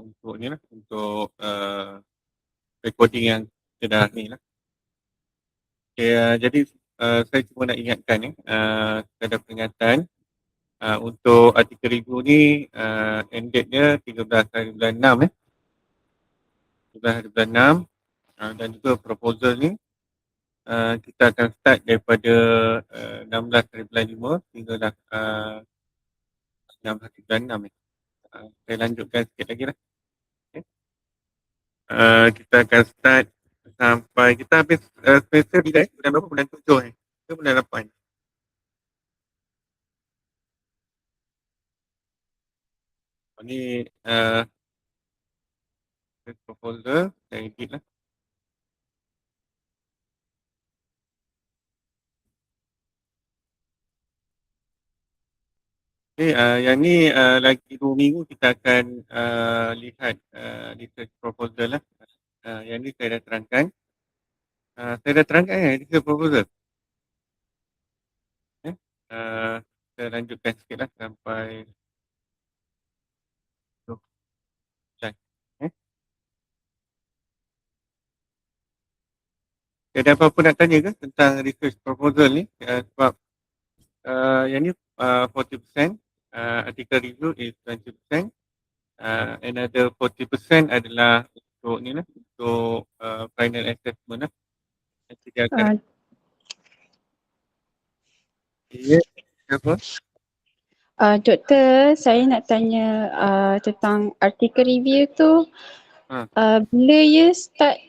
untuk ni lah, untuk recording yang kita dah ni lah. Okay, jadi saya cuma nak ingatkan ni, sekadar peringatan, untuk artikel review ni, end date dia 13 hari bulan 6 13 hari bulan 6, dan juga proposal ni kita akan start daripada 16 hari bulan 5 hinggalah 6 hari bulan 6 ni. Saya lanjutkan sikit lagi lah. Okay. Kita akan start sampai kita habis semester bila bulan berapa? Bulan 7 ke bulan 8? Ni proposal saya edit lah. Okay, yang ni lagi 2 minggu kita akan lihat research proposal lah. Yang ni saya dah terangkan. Saya dah terangkan research proposal. Okay. Saya lanjutkan sikit lah sampai okay. Ada apa-apa nak tanya ke tentang research proposal ni? Sebab yang ni 40%, article review is 20%, another 40% adalah untuk ni lah, untuk final assessment lah. Nanti dia akan apa? Doktor, saya nak tanya tentang artikel review tu. Bila ya start,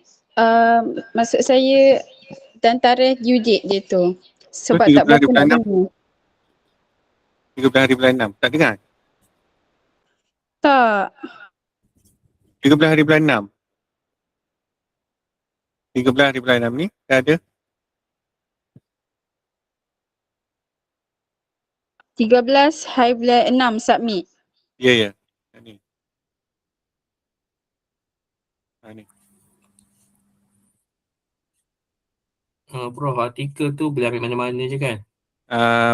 maksud saya dan tarikh due date dia tu. Sebab tak berapa nak dengar. 13 hari bulan 6. Tak dengar? Tak. 13 hari bulan 6. 13 hari bulan 6 ni dah ada. 13 hari bulan 6 submit. Ya, ya. Ni. Ni. Prof, artikel tu boleh ambil mana-mana je kan?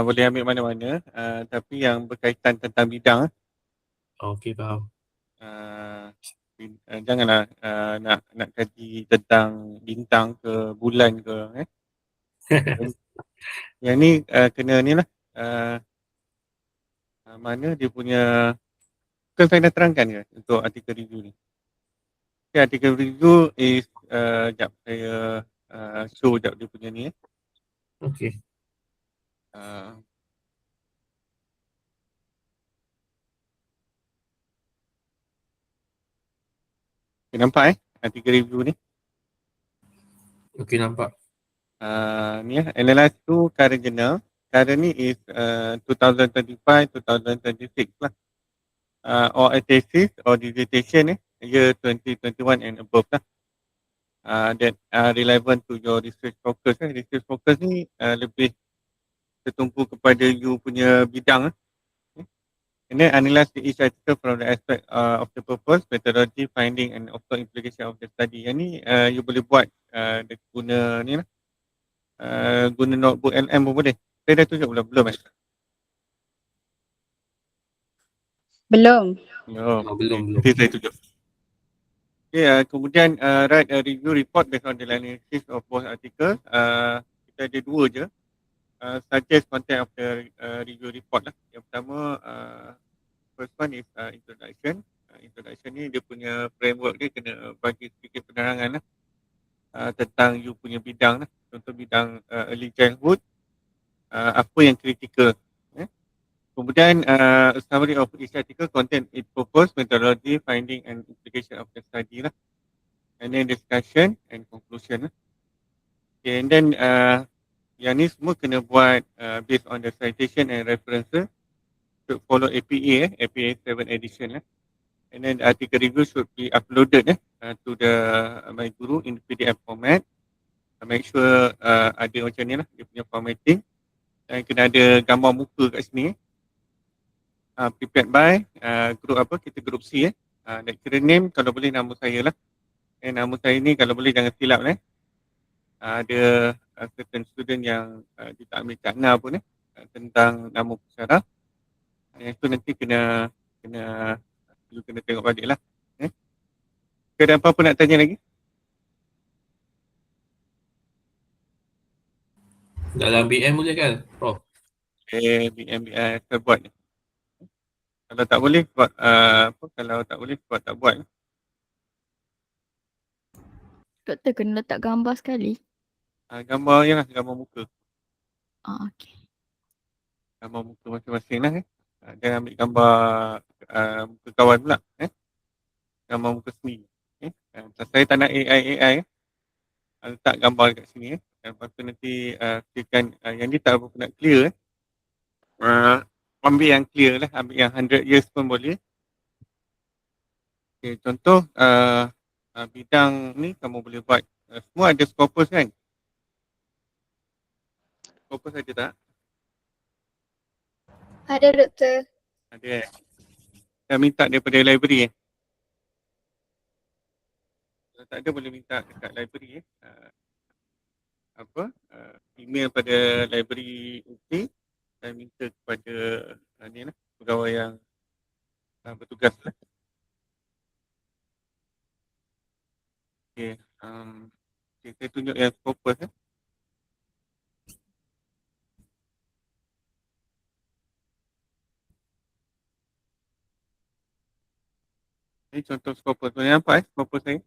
Boleh ambil mana-mana, tapi yang berkaitan tentang bidang. Okey, faham. Janganlah nak kaji tentang bintang ke bulan ke. Yang ni kena ni lah. Mana dia punya, bukan saya dah terangkan ke untuk artikel review ni. Okay, artikel review is, sekejap saya show sekejap dia punya ni. Okey. Nampak artikel review ni? Okey, nampak. Ni analyze to current journal. Current ni is 2025-2026 lah. Or a thesis or dissertation year 2021 and above lah. That relevant to your research focus. Research focus ni lebih tertumpu kepada you punya bidang. And then analyze each article from the aspect of the purpose, methodology, finding and also implication of the study. Yang ni you boleh buat guna ni lah. Guna notebook LM pun boleh. Saya dah tunjuk belum? Belum. Belum. Nanti saya tunjuk. Okay, kemudian write a review report based on the analysis of both articles. Kita ada 2 je. Suggest content of the review report lah. Yang pertama, first one is introduction. Introduction ni dia punya framework dia kena bagi sedikit penerangan lah. Tentang you punya bidang lah. Contoh bidang early childhood. Apa yang kritikal. Kemudian summary of each article content its purpose, methodology, finding and implication of the study lah. And then discussion and conclusion lah. Okay, and then yang ni semua kena buat based on the citation and references. Should follow APA, APA 7 edition lah. And then the article review should be uploaded to the My Guru in PDF format. Make sure ada macam ni lah, dia punya formatting. Dan kena ada gambar muka kat sini. Prepared by group apa, kita group C lecturer name kalau boleh nama saya lah. Nama saya ni kalau boleh jangan silap ada certain student yang dia tak ambil cakna pun tentang nama pensyarah. Yang tu nanti kena You kena tengok balik lah. Ada apa-apa nak tanya lagi? Dalam BM boleh kan, Prof? BM terbuat. Kalau tak boleh buat kalau tak boleh buat tak buat. Doktor kena letak gambar sekali. Gambar je lah, gambar muka. Okey. Gambar muka masing-masing lah. Jangan ambil gambar muka kawan pula. Gambar muka sendiri. Saya tak nak AI. Letak gambar kat sini. Lepas tu nanti clearkan yang ni tak apa nak clear. Ambil yang clear lah. Ambil yang 100 years pun boleh. Okay, contoh bidang ni kamu boleh buat. Semua ada Scopus kan? Scopus ada tak? Ada doktor. Ada. Saya minta daripada library. Kalau tak ada boleh minta dekat library. Email pada library UP. Saya minta kepada ni lah, pegawai yang bertugas lah. Okay. Saya tunjuk yang Scopus. Ini contoh Scopus. Boleh nampak Scopus saya?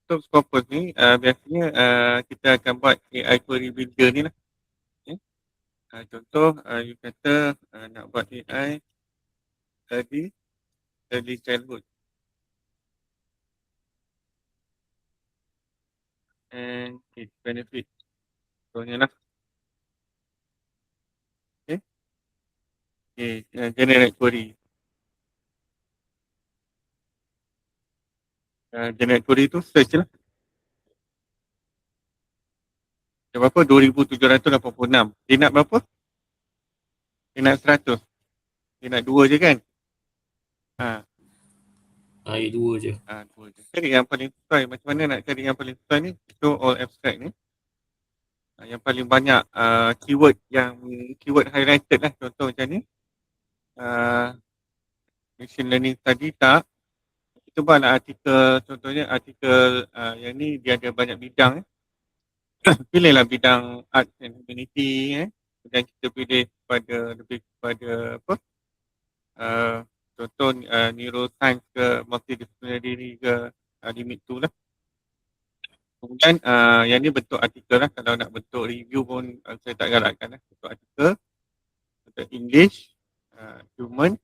Untuk Scopus ni biasanya kita akan buat AI query builder ni lah. Okay. Contoh you kata nak buat AI early childhood and its benefit. Contohnya lah. Okay. Generate query. Generate query tu search lah. Dia berapa? 2,786. Dia nak berapa? Dia nak 100. Dia nak 2 je kan? Dua je. 2 je. Cari yang paling sesuai. Macam mana nak cari yang paling sesuai ni? Show all abstract ni. Yang paling banyak keyword highlighted lah. Contoh macam ni. Machine learning tadi tak. Kita buatlah artikel. Contohnya artikel yang ni dia ada banyak bidang. Pilihlah bidang art and humanity. Dan kita pilih lebih kepada apa? Contoh neuroscience ke multidisciplinary ke limit tu lah. Kemudian yang ni bentuk artikel lah. Kalau nak bentuk review pun saya tak galakkan lah. Bentuk artikel, bentuk English, human,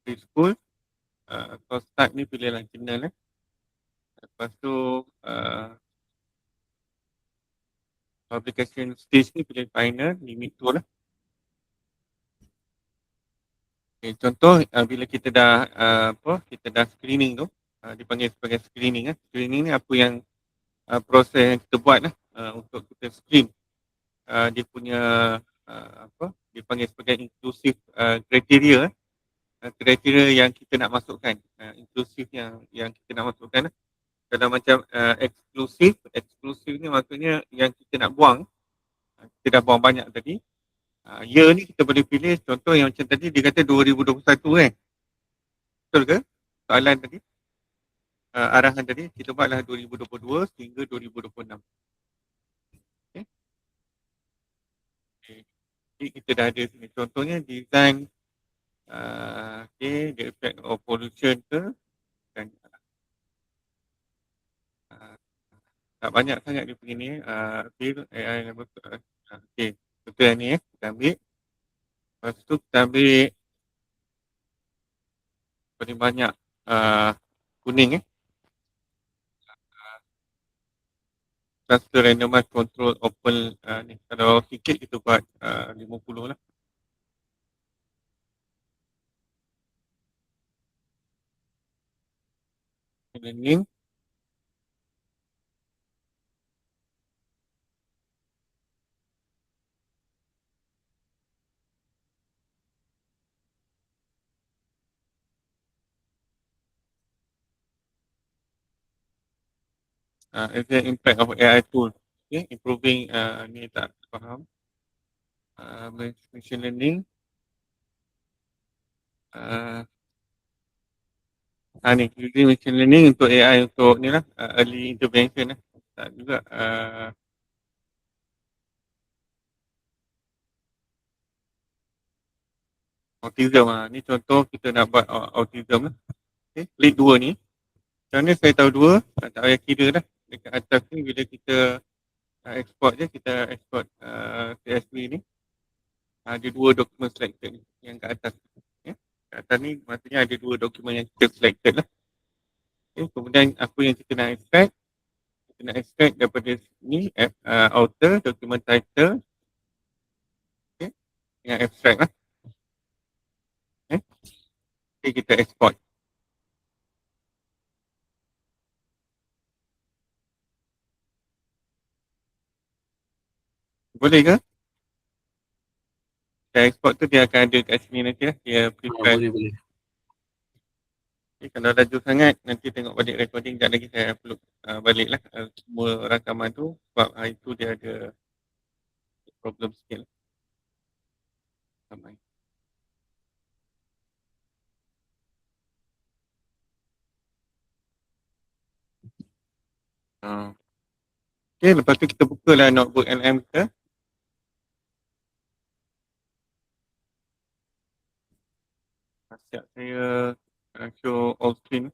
preschool. Kalau start ni pilihlah journal lah. Lepas tu publication stage ni pilih final, limit tu lah. Okay, contoh bila kita dah screening tu, dipanggil sebagai screening. Screening ni apa yang proses yang kita buat lah untuk kita screen dia punya dipanggil sebagai inclusive kriteria. Kriteria yang kita nak masukkan, inklusif yang kita nak masukkan. Kalau macam eksklusif ni maksudnya yang kita nak buang, kita dah buang banyak tadi. Year ni kita boleh pilih, contoh yang macam tadi dia kata 2021 kan. Betul ke? Soalan tadi, arahan tadi kita buatlah 2022 hingga 2026. Okay. Jadi kita dah ada sini. Contohnya design the effect of pollution ke, dan tak banyak sangat dia begini. Field AI level. Okay, betul yang ni kita ambil. Lepas tu kita ambil paling banyak kuning cluster randomized control open ni. Kalau sikit kita buat 50 lah. Learning. Is the impact of AI tool? Okay, improving ni tak faham. Machine learning. Ni using machine learning untuk AI untuk ni lah, early intervention lah. Tak juga autism ni contoh kita nak buat autism lah. Okay, klik dua ni. Macam mana saya tahu dua? Tak payah kira lah. Dekat atas ni bila kita export je, kita export CSV ni. Ada dua dokumen selected ni yang kat atas. Okay. Kat atas ni maksudnya ada dua dokumen yang kita selected lah. Okay. Kemudian apa yang kita nak extract? Kita nak extract daripada ni author, dokumen title. Okay. Yang extract lah. Okay. Okay, kita export. Boleh ke? Kita export tu dia akan ada kat sini nanti lah. Dia prepare. Boleh. Okay, kalau laju sangat nanti tengok balik recording, sekejap lagi saya upload balik lah semua rakaman tu sebab hari tu dia ada problem sikit lah. Sampai. Okay, lepas tu kita buka lah notebook LM kita. Siap saya show all screen.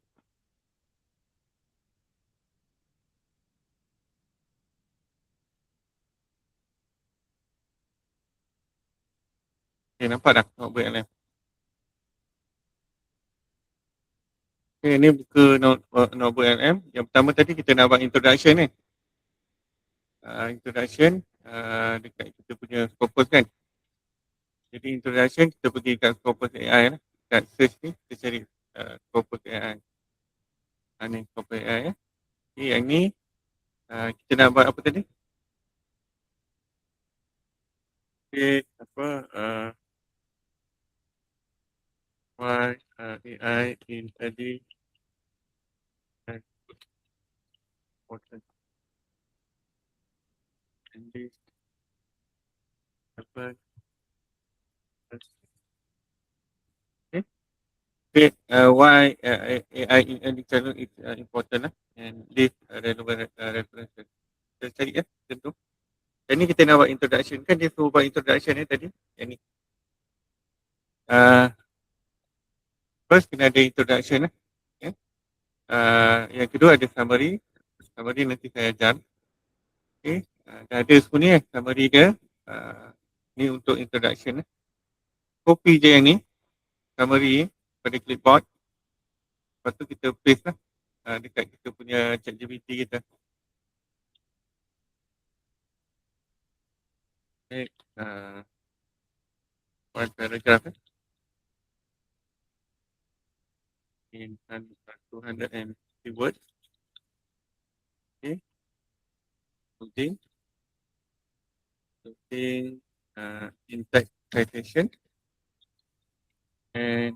Okay, nampak dah notebook LM. Okay, ni buka notebook LM. Yang pertama tadi kita nak buat introduction ni. Introduction dekat kita punya Scopus kan. Jadi introduction kita pergi kat Scopus AI lah. Kat search ni kita cari Scopus AI. Ni Scopus AI ya. Okay, yang ni kita nak buat apa tadi? Okay, apa why AI in early and important and this happen. Okay, why AI in early childhood is important lah and this relevant references. Kita cari ya, tentu. Yang ni kita nak buat introduction kan, dia suruh buat introduction tadi. Yang ni. First kena ada introduction lah. Okay. Yang kedua ada summary. Summary nanti saya ajar. Okay. Dah ada semua ni summary dia. Ni untuk introduction. Copy je yang ni. Summary pada clipboard. Lepas tu kita paste lah. Dekat kita punya ChatGPT kita. Okay. One paragraph in 250 words. Okay. Something in text citation and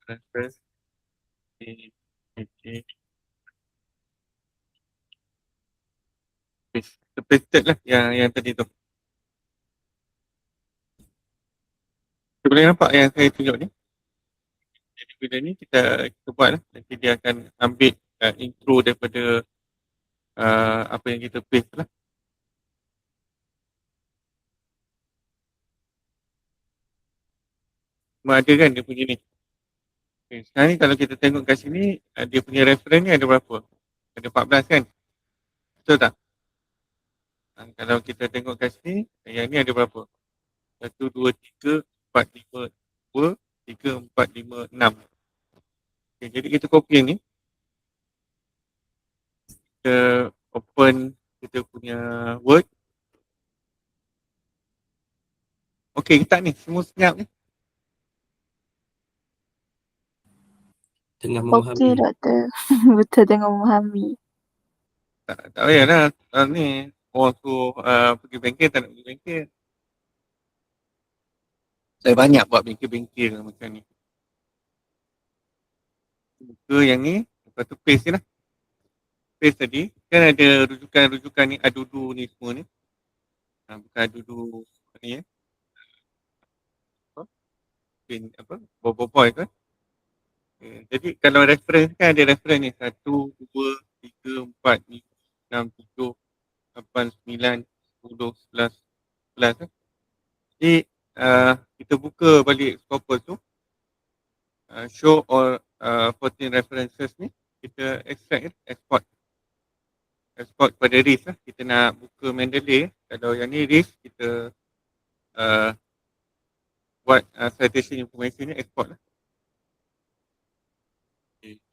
reference in pasted lah yang tadi tu. Kita boleh nampak yang saya tunjuk ni. Jadi bila ni kita buat lah. Nanti dia akan ambil intro daripada apa yang kita paste lah. Cuma ada kan dia punya ni. Okay, sekarang ni kalau kita tengok kat sini, dia punya reference ni ada berapa? Ada 14 kan? Betul tak? Kalau kita tengok kat sini, yang ni ada berapa? 1, 2, 3, 4, 5, 2, 3, 4, 5, 6. Okay, jadi kita copy yang ni. Kita open kita punya Word. Okay, kita ni semua senyap ni. Tengah memahami. Okey, doktor. Betul tengah memahami. Tak payahlah. Ni orang tu pergi bengkel, tak nak pergi bengkel. Saya banyak buat bengkel-bengkel macam ni. Buka yang ni, lepas tu paste je lah. Paste tadi, kan ada rujukan-rujukan ni, adudu ni semua ni. Bukan adudu ni between berbual tu. Jadi kalau reference kan ada reference ni 1, 2, 3, 4, 5, 6, 7, 8, 9, 10, 11, 11 kan. Jadi kita buka balik Scopus tu, show all 14 references ni, kita extract, export pada RIS lah. Kita nak buka Mendeley, kalau yang ni RIS kita buat citation information ni export lah.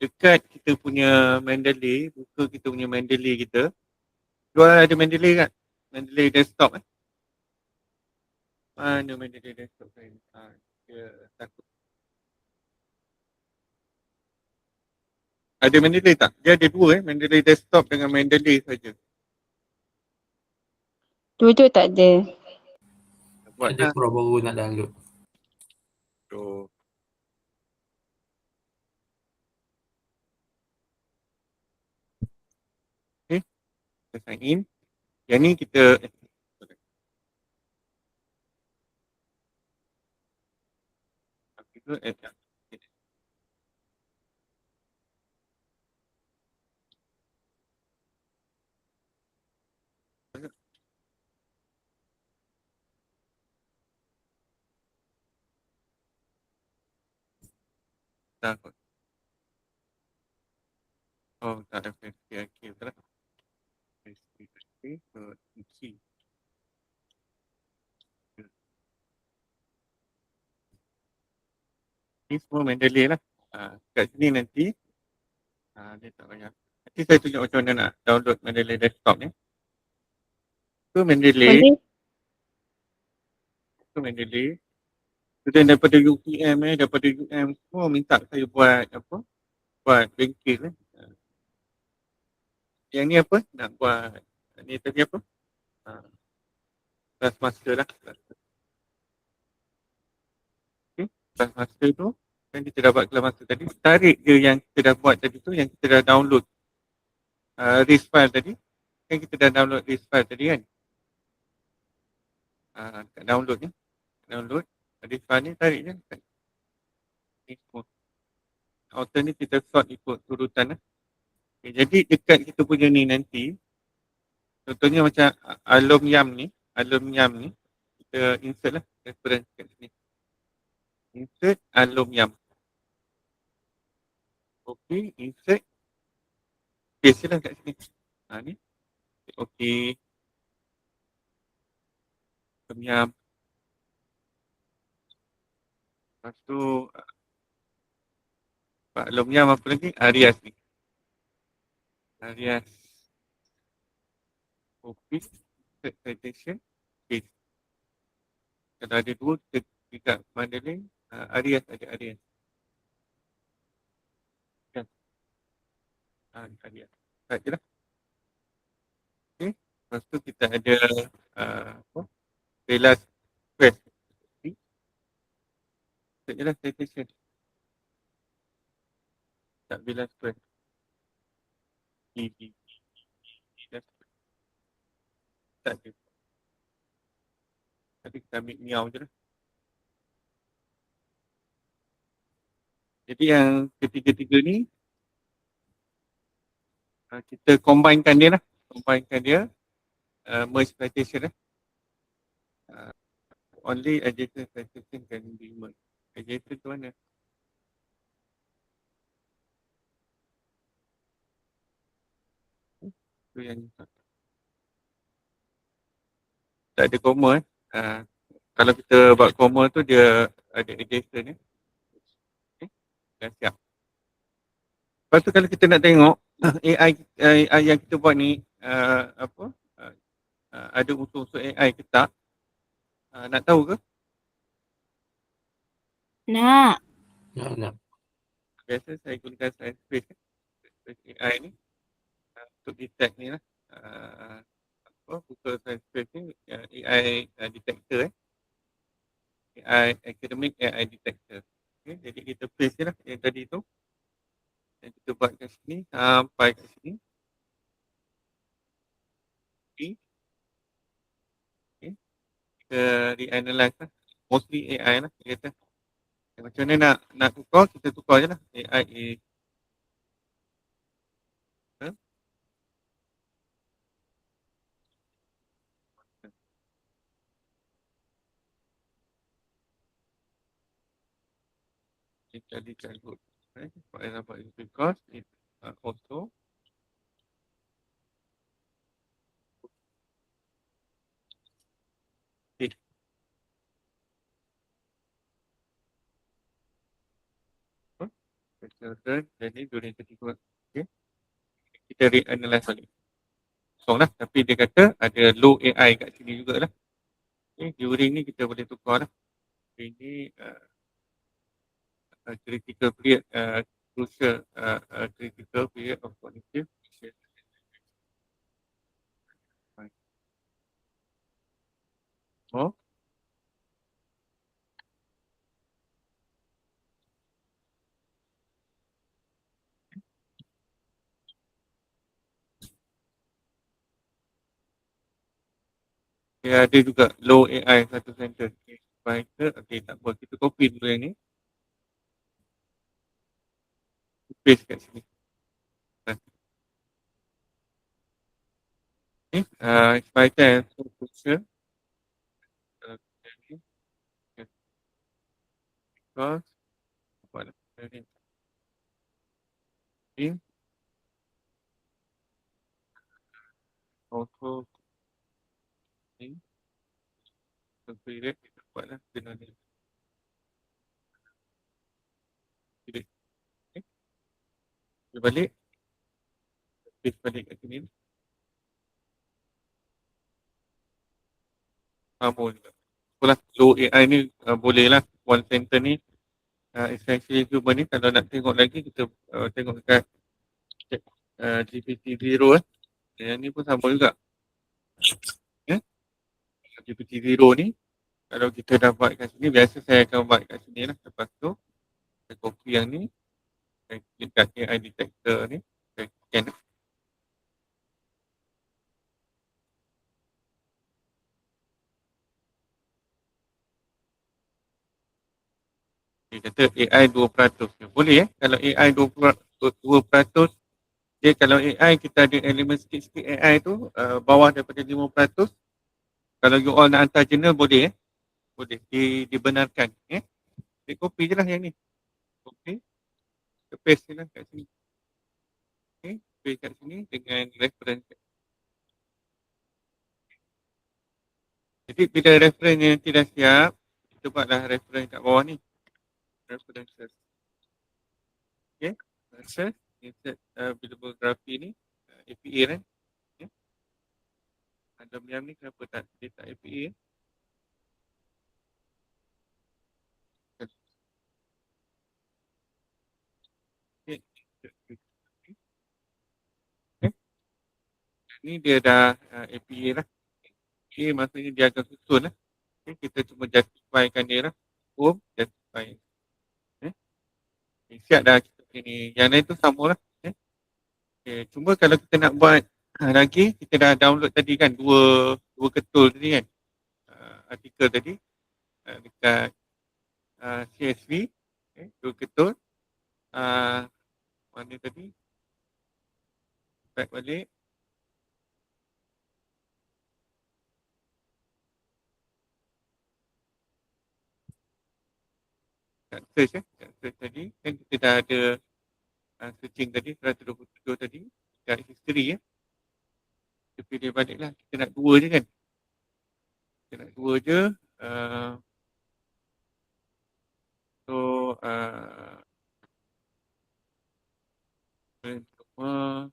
Dekat kita punya Mendeley, buka kita punya Mendeley kita. Jual ada Mendeley kan? Mendeley desktop Mana Mendeley desktop kan? Dia takut. Ada Mendeley tak? Dia ada dua Mendeley desktop dengan Mendeley saja. Dua-dua tak ada. Buat Ada lah. Pro baru nak download. So, okay, kita sign in. Yang ni kita takut. Oh, tak ada PHP. Betul lah. PHP, key. Ni semua Mendeley lah. Kat sini nanti, dia tak banyak. Nanti saya tunjuk macam mana nak download Mendeley desktop ni. Tu Mendeley. Kemudian daripada UPM daripada UM semua minta saya buat buat bengkel Yang ni apa? Nak buat ni tadi apa? Class master lah. Okay. Class master tu kan kita dah buat class master tadi. Tarik je yang kita dah buat tadi tu, yang kita dah download RIS file tadi. Kan kita dah download RIS file tadi kan? Download ni. Download RIS file ni, tarik je. Ni semua. Author ni kita sort ikut urutan lah. Okay, jadi dekat kita punya ni nanti, contohnya macam alum yam ni, kita insert lah reference kat sini. Insert alum yam. Okay, insert. Paste lah kat sini. Ni. Okay. Alum yam. Lepas tu, alum yam apa lagi? Arias ni. Arias. Okay. Insert citation. Paste. Kalau ada dua, kita dekat Mendeley, Arias ada Arias. Kan? Arias. Tak je lah. Okay. Lepas tu kita ada Velas Quest. Tak je lah citation. Tak Velas Quest. Tak ada. Tadi kita ambil miau je lah. Jadi yang ketiga-tiga ni, kita combinekan dia lah. Merge citation lah. Only adjacent citation can be merged. Adjacent tu mana? Tu yang tak ada comma kalau kita buat comma tu dia ada adjacent ni. Okay. Dah siap. Lepas tu kalau kita nak tengok AI yang kita buat ni ada unsur-unsur AI ke tak? Nak tahu ke? Nak. Biasa saya gunakan Science AI ni untuk detect ni lah. Buka Science ni AI detector AI academic AI detector. Okay, jadi kita paste je lah yang tadi tu. Yang kita buat kat sini sampai kat sini. Okay. Kita reanalyze lah. Mostly AI lah kita kata. Macam mana nak tukar, kita tukar je lah. AI is jadi childhood. Okay. For example, it's because it also it children jadi during ketika okay. Kita reanalyze balik. So lah, tapi dia kata ada low AI kat sini jugalah. Okay. During ni kita boleh tukar lah. Ini critical period, crucial critical period of cognitive. Oh, dia ada juga low AI satu sentence. Okay, tak apa. Kita copy dulu yang ni. Paste kat sini. Okay, excited and so crucial. Because what in also in the period kita buatlah kena ni. Okay. Dia balik. Paste balik kat sini. Sama juga. Itulah low AI ni boleh lah. One sentence ni essentially human ni kalau nak tengok lagi kita tengok dekat GPT-0 Yang ni pun sama juga. Yeah? GPT-0 ni kalau kita dah buat kat sini, biasa saya akan buat kat sini lah. Lepas tu saya copy yang ni, saya klik kat AI detector ni, saya scan. Dia kata AI 2%. Boleh kalau AI 2%, dia kalau AI kita ada elemen sikit-sikit AI tu bawah daripada 5%, kalau you all nak hantar jurnal boleh boleh dibenarkan. Dia copy je lah yang ni. Copy. Kita paste je lah kat sini. Okay. Paste kat sini dengan reference. Jadi bila reference yang nanti dah siap, kita buatlah reference kat bawah ni. References. Okay. References. Insert bibliography ni. APA kan. Okay. Ada yang ni kenapa tak dia tak APA? Okay. Okay. Ni dia dah APA lah. Okay, maksudnya dia akan susun lah. Okay. Kita cuma justifykan dia lah. Home, justify. Okay. Siap dah kita ni. Yang lain tu sama lah. Okay. Cuma kalau kita nak buat lagi, kita dah download tadi kan dua ketul tadi kan. Artikel tadi dekat CSV. Okay. Dua ketul. Mana tadi? Back balik. Kat search kat search tadi. Kan kita dah ada searching tadi 127 tadi. Kat history kita pilih balik lah. Kita nak dua je kan. Kita nak dua je. So semua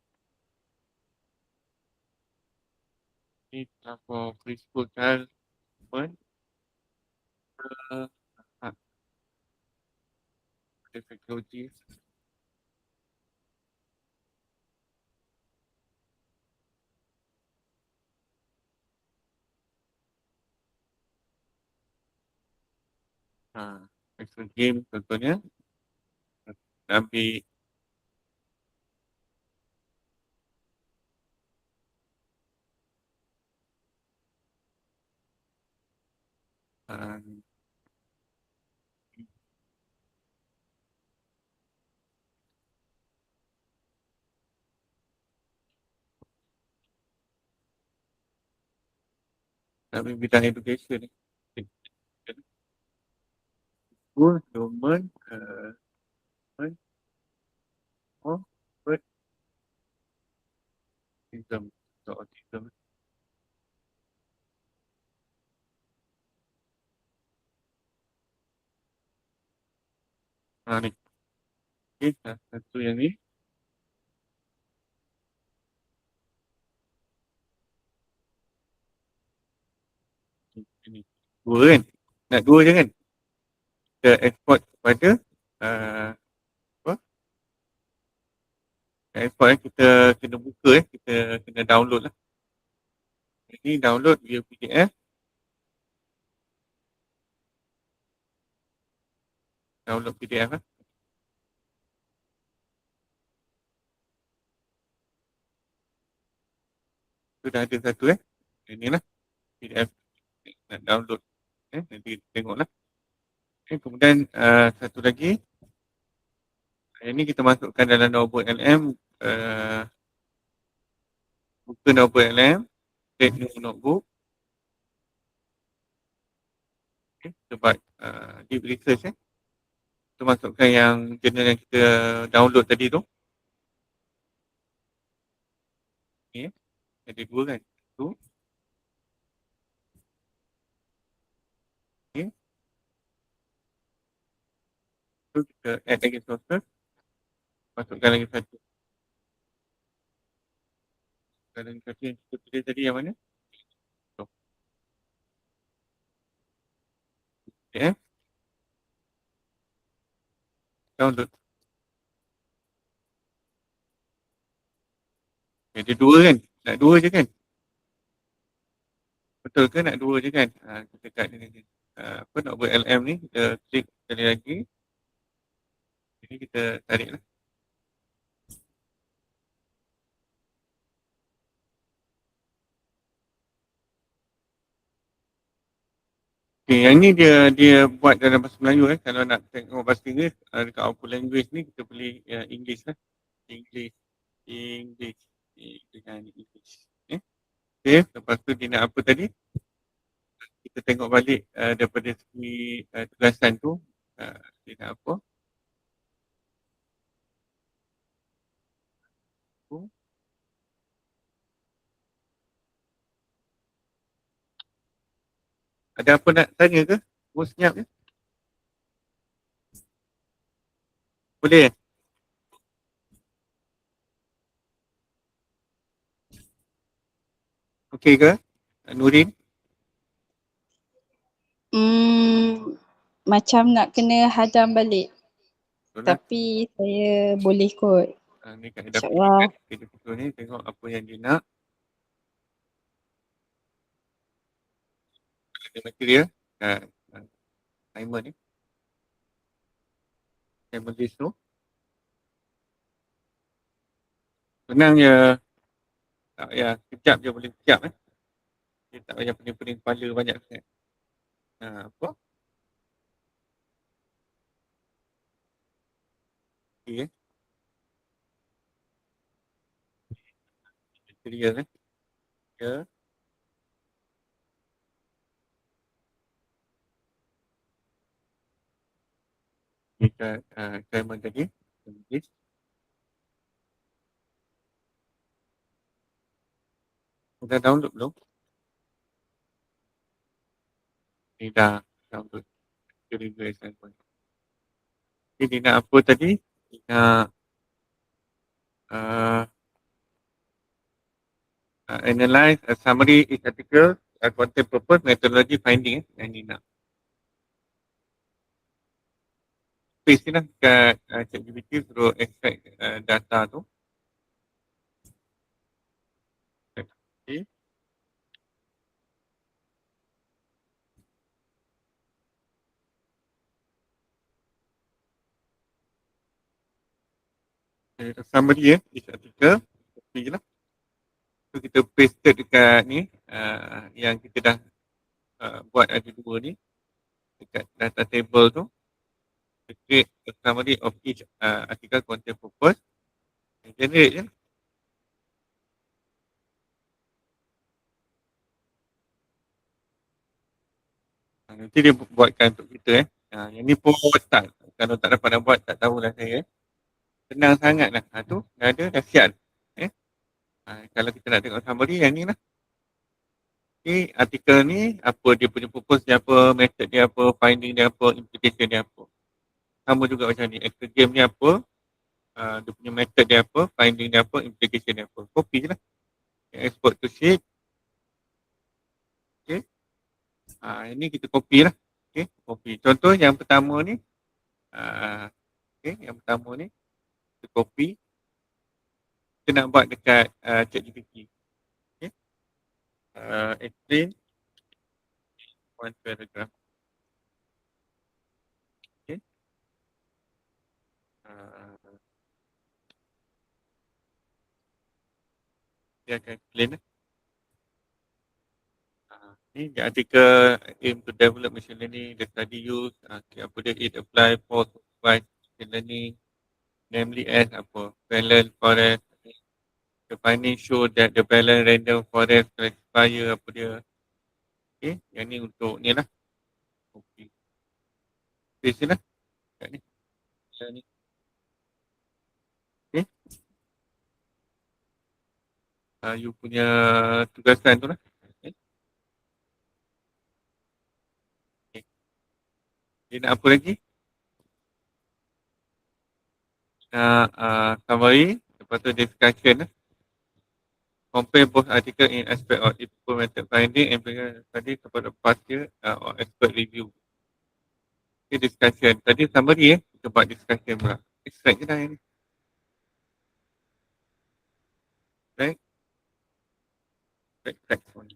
ni for preschool child teknologi. Extra game contohnya. Ambil dalam bidang education ni. School, domain, autism. So, autism. Ni. Okay, satu yang ni. Ini. Dua kan? Nak dua je kan? Kita export kepada apa? Export kita kena buka kita kena download lah. Ini download via PDF. Download PDF lah. Itu dah ada satu Ini lah PDF nak download. Nanti tengok lah. Kemudian satu lagi. Ini kita masukkan dalam notebook LM. Buka notebook LM. Create new notebook. Okay, kita buat deep research. Kita masukkan yang jurnal yang kita download tadi tu. Okay. Ada dua kan? Tu. Okay. Tu kita add lagi sources. Masukkan lagi satu. Masukkan lagi satu yang kita tulis tadi yang mana? Tu. Okay. Download. Ada dua kan? Nak dua je kan? Betul ke nak dua je kan? Kita kat ni. Apa nak buat LM ni? Kita klik sekali lagi. Jadi kita tarik lah. Okay, yang ni dia buat dalam bahasa Melayu Kalau nak tengok bahasa Inggeris dekat output language ni kita pilih English lah. English. Okay, lepas tu dia nak apa tadi? Kita tengok balik daripada segi tugasan tu. Dia nak apa? Ada apa nak tanya ke? Semua senyap je? Boleh? Okey ke? Nurin? Macam nak kena hadam balik. Betul lah. Tapi saya boleh kot. Ni kat dapur InsyaAllah. kita pukul ni tengok apa yang dia nak. Ada material timer ni. Timer list tu. Senang je. Tak payah kejap je boleh kejap Dia tak payah pening-pening kepala banyak sangat. Apa? Okay. Material Ya. Kita timer tadi. List. Dah download belum? Ni dah download. Jadi nak apa tadi? Nak analyze a summary each article, content purpose, methodology finding yang ni nak. Paste ni lah kat ChatGPT suruh extract data tu. Okay. Summary each article. Okay lah. So kita paste dekat ni yang kita dah buat ada dua ni dekat data table tu. Create a summary of each article content purpose. Generate je. Nanti dia buatkan untuk kita yang ni pun tak, kalau tak dapat nak buat tak tahulah saya. Senang sangat lah. Tu dah ada, dah siap. Kalau kita nak tengok summary yang ni lah. Okay, artikel ni apa dia punya purpose dia apa, method dia apa, finding dia apa, implication dia apa. Sama juga macam ni. Excel game ni apa, dia punya method dia apa, finding dia apa, implication dia apa. Copy je lah. Export to sheet. Okay. Ini kita copy lah. Okay, copy. Contoh yang pertama ni. Okay, yang pertama ni. Kita copy. Kita nak buat dekat ChatGPT. Okay. Explain one paragraph. Okay. Dia akan explain lah. Ni dia artikel aim to develop machine learning, the study use, apa dia, it apply for supervised machine learning, namely as apa, balance forest, the finding show that the balance random forest classifier apa dia. Okay, yang ni untuk ni lah. Okay. Paste lah. Kat ni. Kat ni. Okay. You punya tugasan tu lah. Okay. Okay. Dia nak apa lagi? Nak summary. Lepas tu discussion lah. Compare both article in aspect of implemented finding and study kepada past year or expert review. Okay, discussion. Tadi summary kita buat discussion pula. Extract je lah yang ni. Right? Extract one.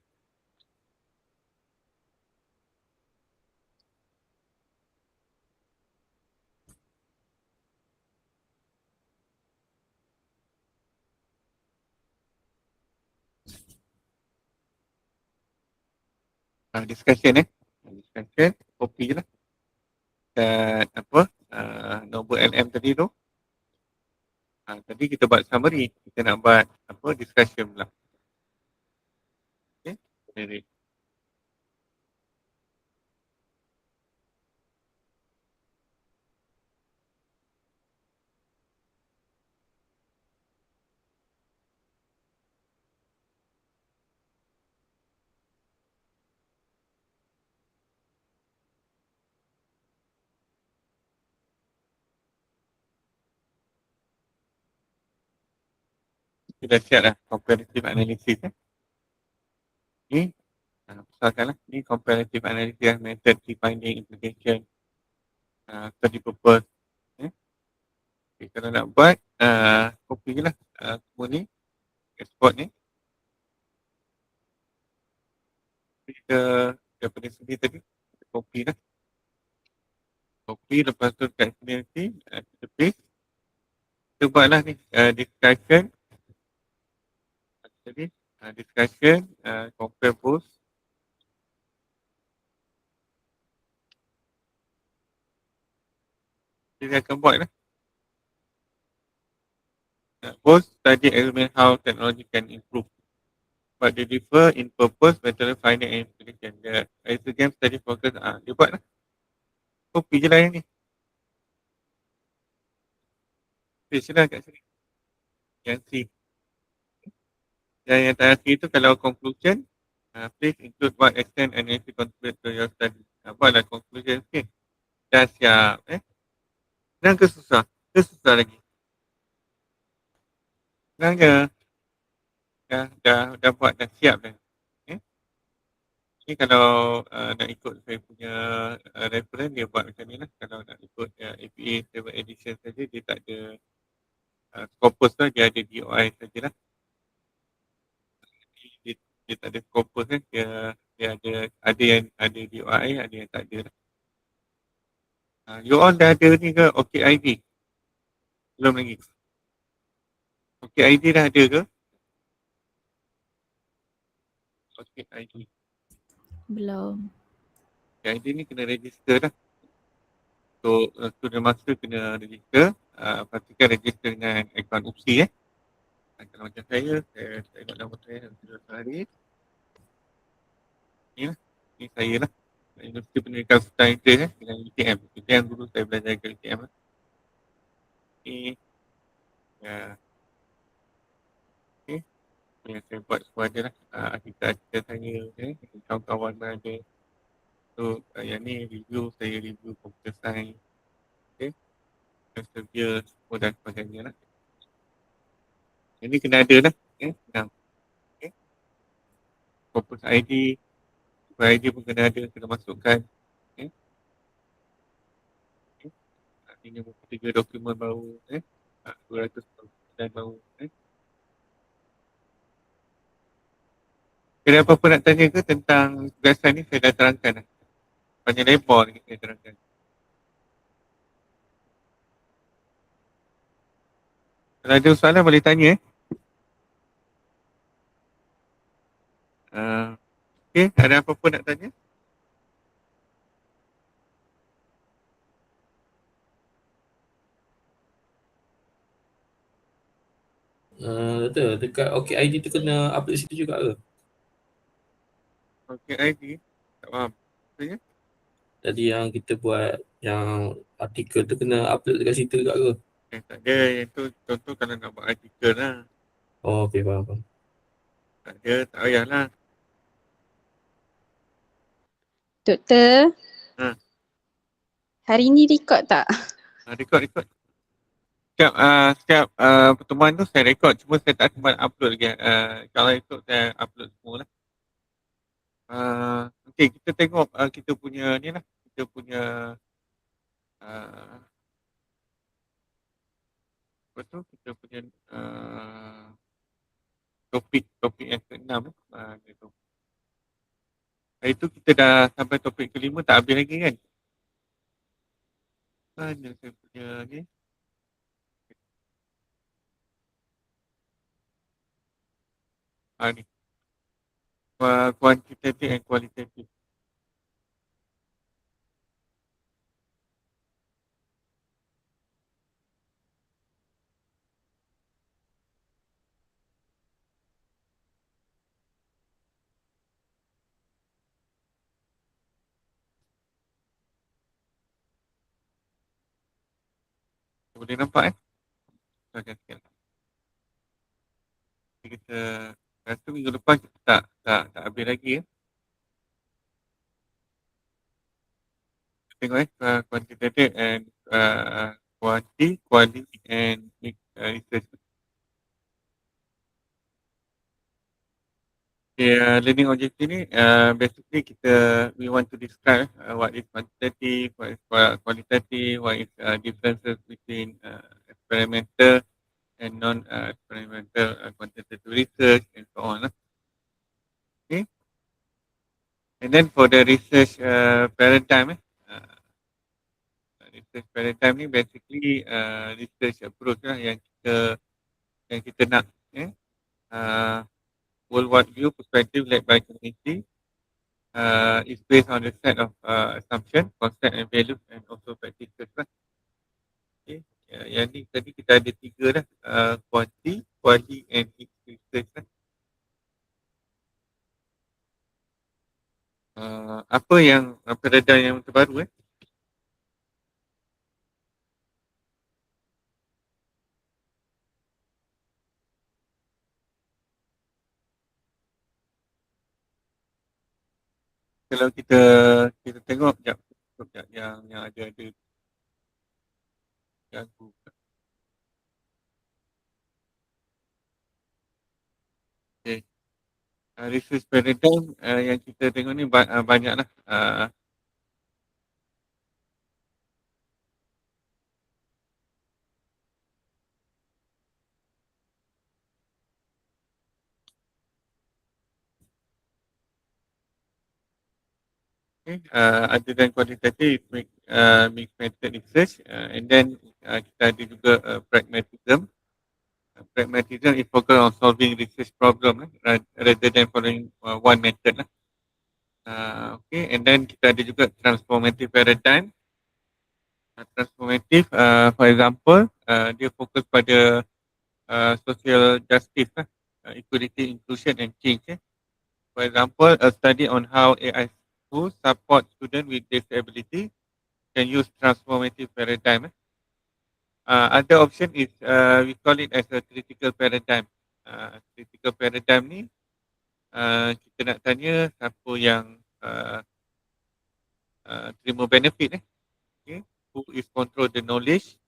Discussion discussion, copy je lah. Dan apa, nombor LM tadi tu. Tadi kita buat summary, kita nak buat apa, discussion pula. Okay, jadi kita dah siap lah comparative analysis ni. Misalkan lah, ni comparative analysis method, key finding, implication, study purpose. Okay, kalau nak buat, copy je lah semua ni, export ni. Kita daripada sini tadi, kita copy lah. Copy, lepas tu kat sini nanti, kita paste. Kita buatlah ni, discussion. Tadi, discussion, compare both. Dia akan buat lah. Both study examine how technology can improve. But they differ in purpose, method, finding and implication. The exam study focus, dia buat lah. Copy je lah yang ni. Paste lah kat sini. Yang C. Dan yang terakhir tu kalau conclusion, please include what extent analysis contribute to your study. Buatlah conclusion sikit. Dah siap. Senang ke susah? Ke susah lagi? Senang je. Dah buat, dah siap dah. Ni kalau nak ikut saya punya reference, dia buat macam ni lah. Kalau nak ikut APA 7 edition saja, dia tak ada Scopus lah, dia ada DOI sajalah. Dia tak ada Scopus kan, dia ada yang ada DOI, ada yang tak ada lah. You all dah ada ni ke OKID? Belum lagi. OKID dah ada ke? OKID. Belum. OKID ni kena register lah. So, student master kena register. Pastikan register dengan akaun UPSI kalau macam saya tengok nama saya sehari. Ni lah. Ni saya lah. Universiti Pendidikan Sultan Idris dengan UTM. UTM dulu saya belajar ke UTM. Okay. Ya. Okay. Yang saya buat semua je lah. Artikel-artikel saya, kawan-kawan berada. So, yang ni saya review computer science. Okay. Elsevier, semua dan sebagainya lah. Yang ni kena ada lah. Senang. Okay. Corpus ID, ID pun kena ada, kena masukkan. Okay. Okay. Ini buku 3 dokumen baru. 200 dan baru. Ada apa-apa nak tanya ke tentang tugasan ni? Saya dah terangkan lah. Banyak lebar lagi saya terangkan. Kalau ada soalan boleh tanya. Okay, ada apa-apa nak tanya? Dekat OKID tu kena upload situ juga ke? Okay, ID. Tak faham. Maksudnya? Tadi yang kita buat yang artikel tu kena upload dekat situ juga ke? Tak ada. Yang tu contoh kalau nak buat artikel lah. Oh, okey, faham. Tak ada, tak payahlah. Doktor, Ha. hari ni record tak? Rekod. Setiap pertemuan tu saya rekod. Cuma saya tak sempat upload lagi. Kalau esok saya upload semua lah. Okay, kita tengok kita punya ni lah. Kita punya apa tu? Kita punya topik yang ke-6. Hari tu kita dah sampai topik ke-5 tak habis lagi kan? Mana saya punya ni? Ni. Quantitative and qualitative. Boleh nampak Akan sikit. Kita rasa minggu lepas kita tak habis lagi Tengok quantitative and quality and research. Learning objective ni basically we want to describe what is quantitative, what is qualitative, what is differences between experimental and non-experimental quantitative research and so on. Okay. And then for the research paradigm, research paradigm ni basically research approach lah yang kita nak. Worldwide view perspective led by community is based on the set of assumption, concept and values and also practices lah. Okay. Yang ni tadi kita ada 3 lah, quality, quality and research lah. Apa yang paradigm yang terbaru Kalau kita tengok sekejap yang ada ganggu. Okay. Research paradigm yang kita tengok ni banyak lah. Okay. Other than quantitative, mixed method research, and then kita ada juga pragmatism. Pragmatism is focused on solving research problem rather than following one method lah. Okay, and then kita ada juga transformative paradigm. Transformative, for example, dia fokus pada social justice lah, equality, inclusion and change. For example, a study on how AI who support students with disability can use transformative paradigm. Other option is we call it as a critical paradigm. Critical paradigm ni kita nak tanya siapa yang terima benefit okay? Who is control the knowledge.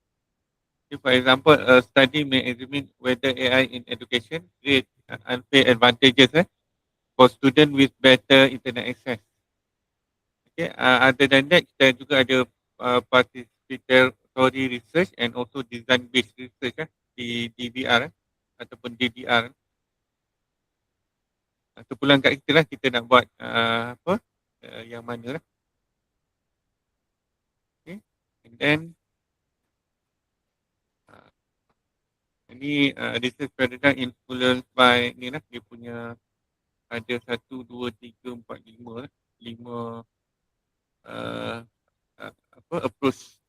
Okay, for example, a study may examine whether AI in education create unfair advantages for students with better internet access. Okay, other than that, kita juga ada participatory research and also design based research di DBR ataupun DDR. Terpulang kat kita lah, kita nak buat yang mana lah. Okay, and then ini research paradigm influenced by ni lah, dia punya ada 1, 2, 3, 4, 5 lah. 5 approach.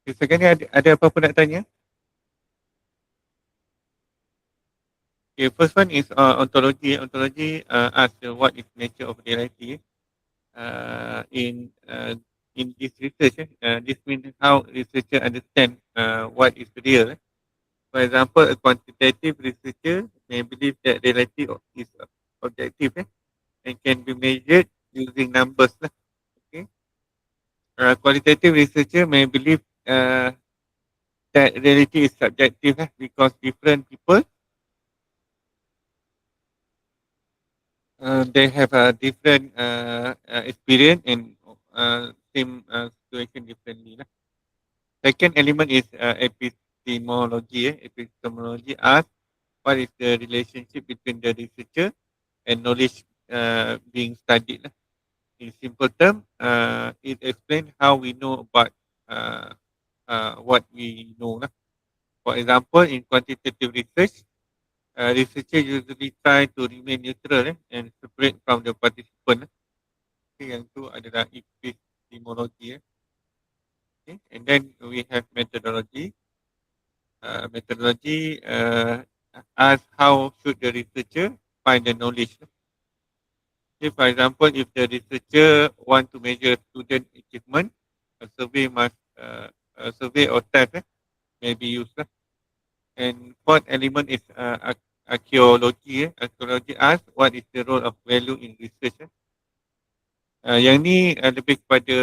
Okay, sekarang ni ada apa-apa nak tanya? Okay, first one is ontology. Ontology asks what is nature of reality. In this research, this means how researcher understand what is real. For example, a quantitative researcher may believe that reality is objective and can be measured using numbers. Okay. Qualitative researcher may believe that reality is subjective because different people they have a different experience and same situation differently. Second element is epistemology. Epistemology asks what is the relationship between the researcher and knowledge being studied. In simple terms, it explains how we know about what we know. For example, in quantitative research, researchers usually try to remain neutral and separate from the participant. Okay, yang tu adalah epistemology. Okay, and then we have methodology. Methodology asks how should the researcher find the knowledge. Okay, for example, if the researcher want to measure student achievement, a survey or test may be used. And fourth element is archaeology. Archaeology asks what is the role of value in research. Yang ni lebih kepada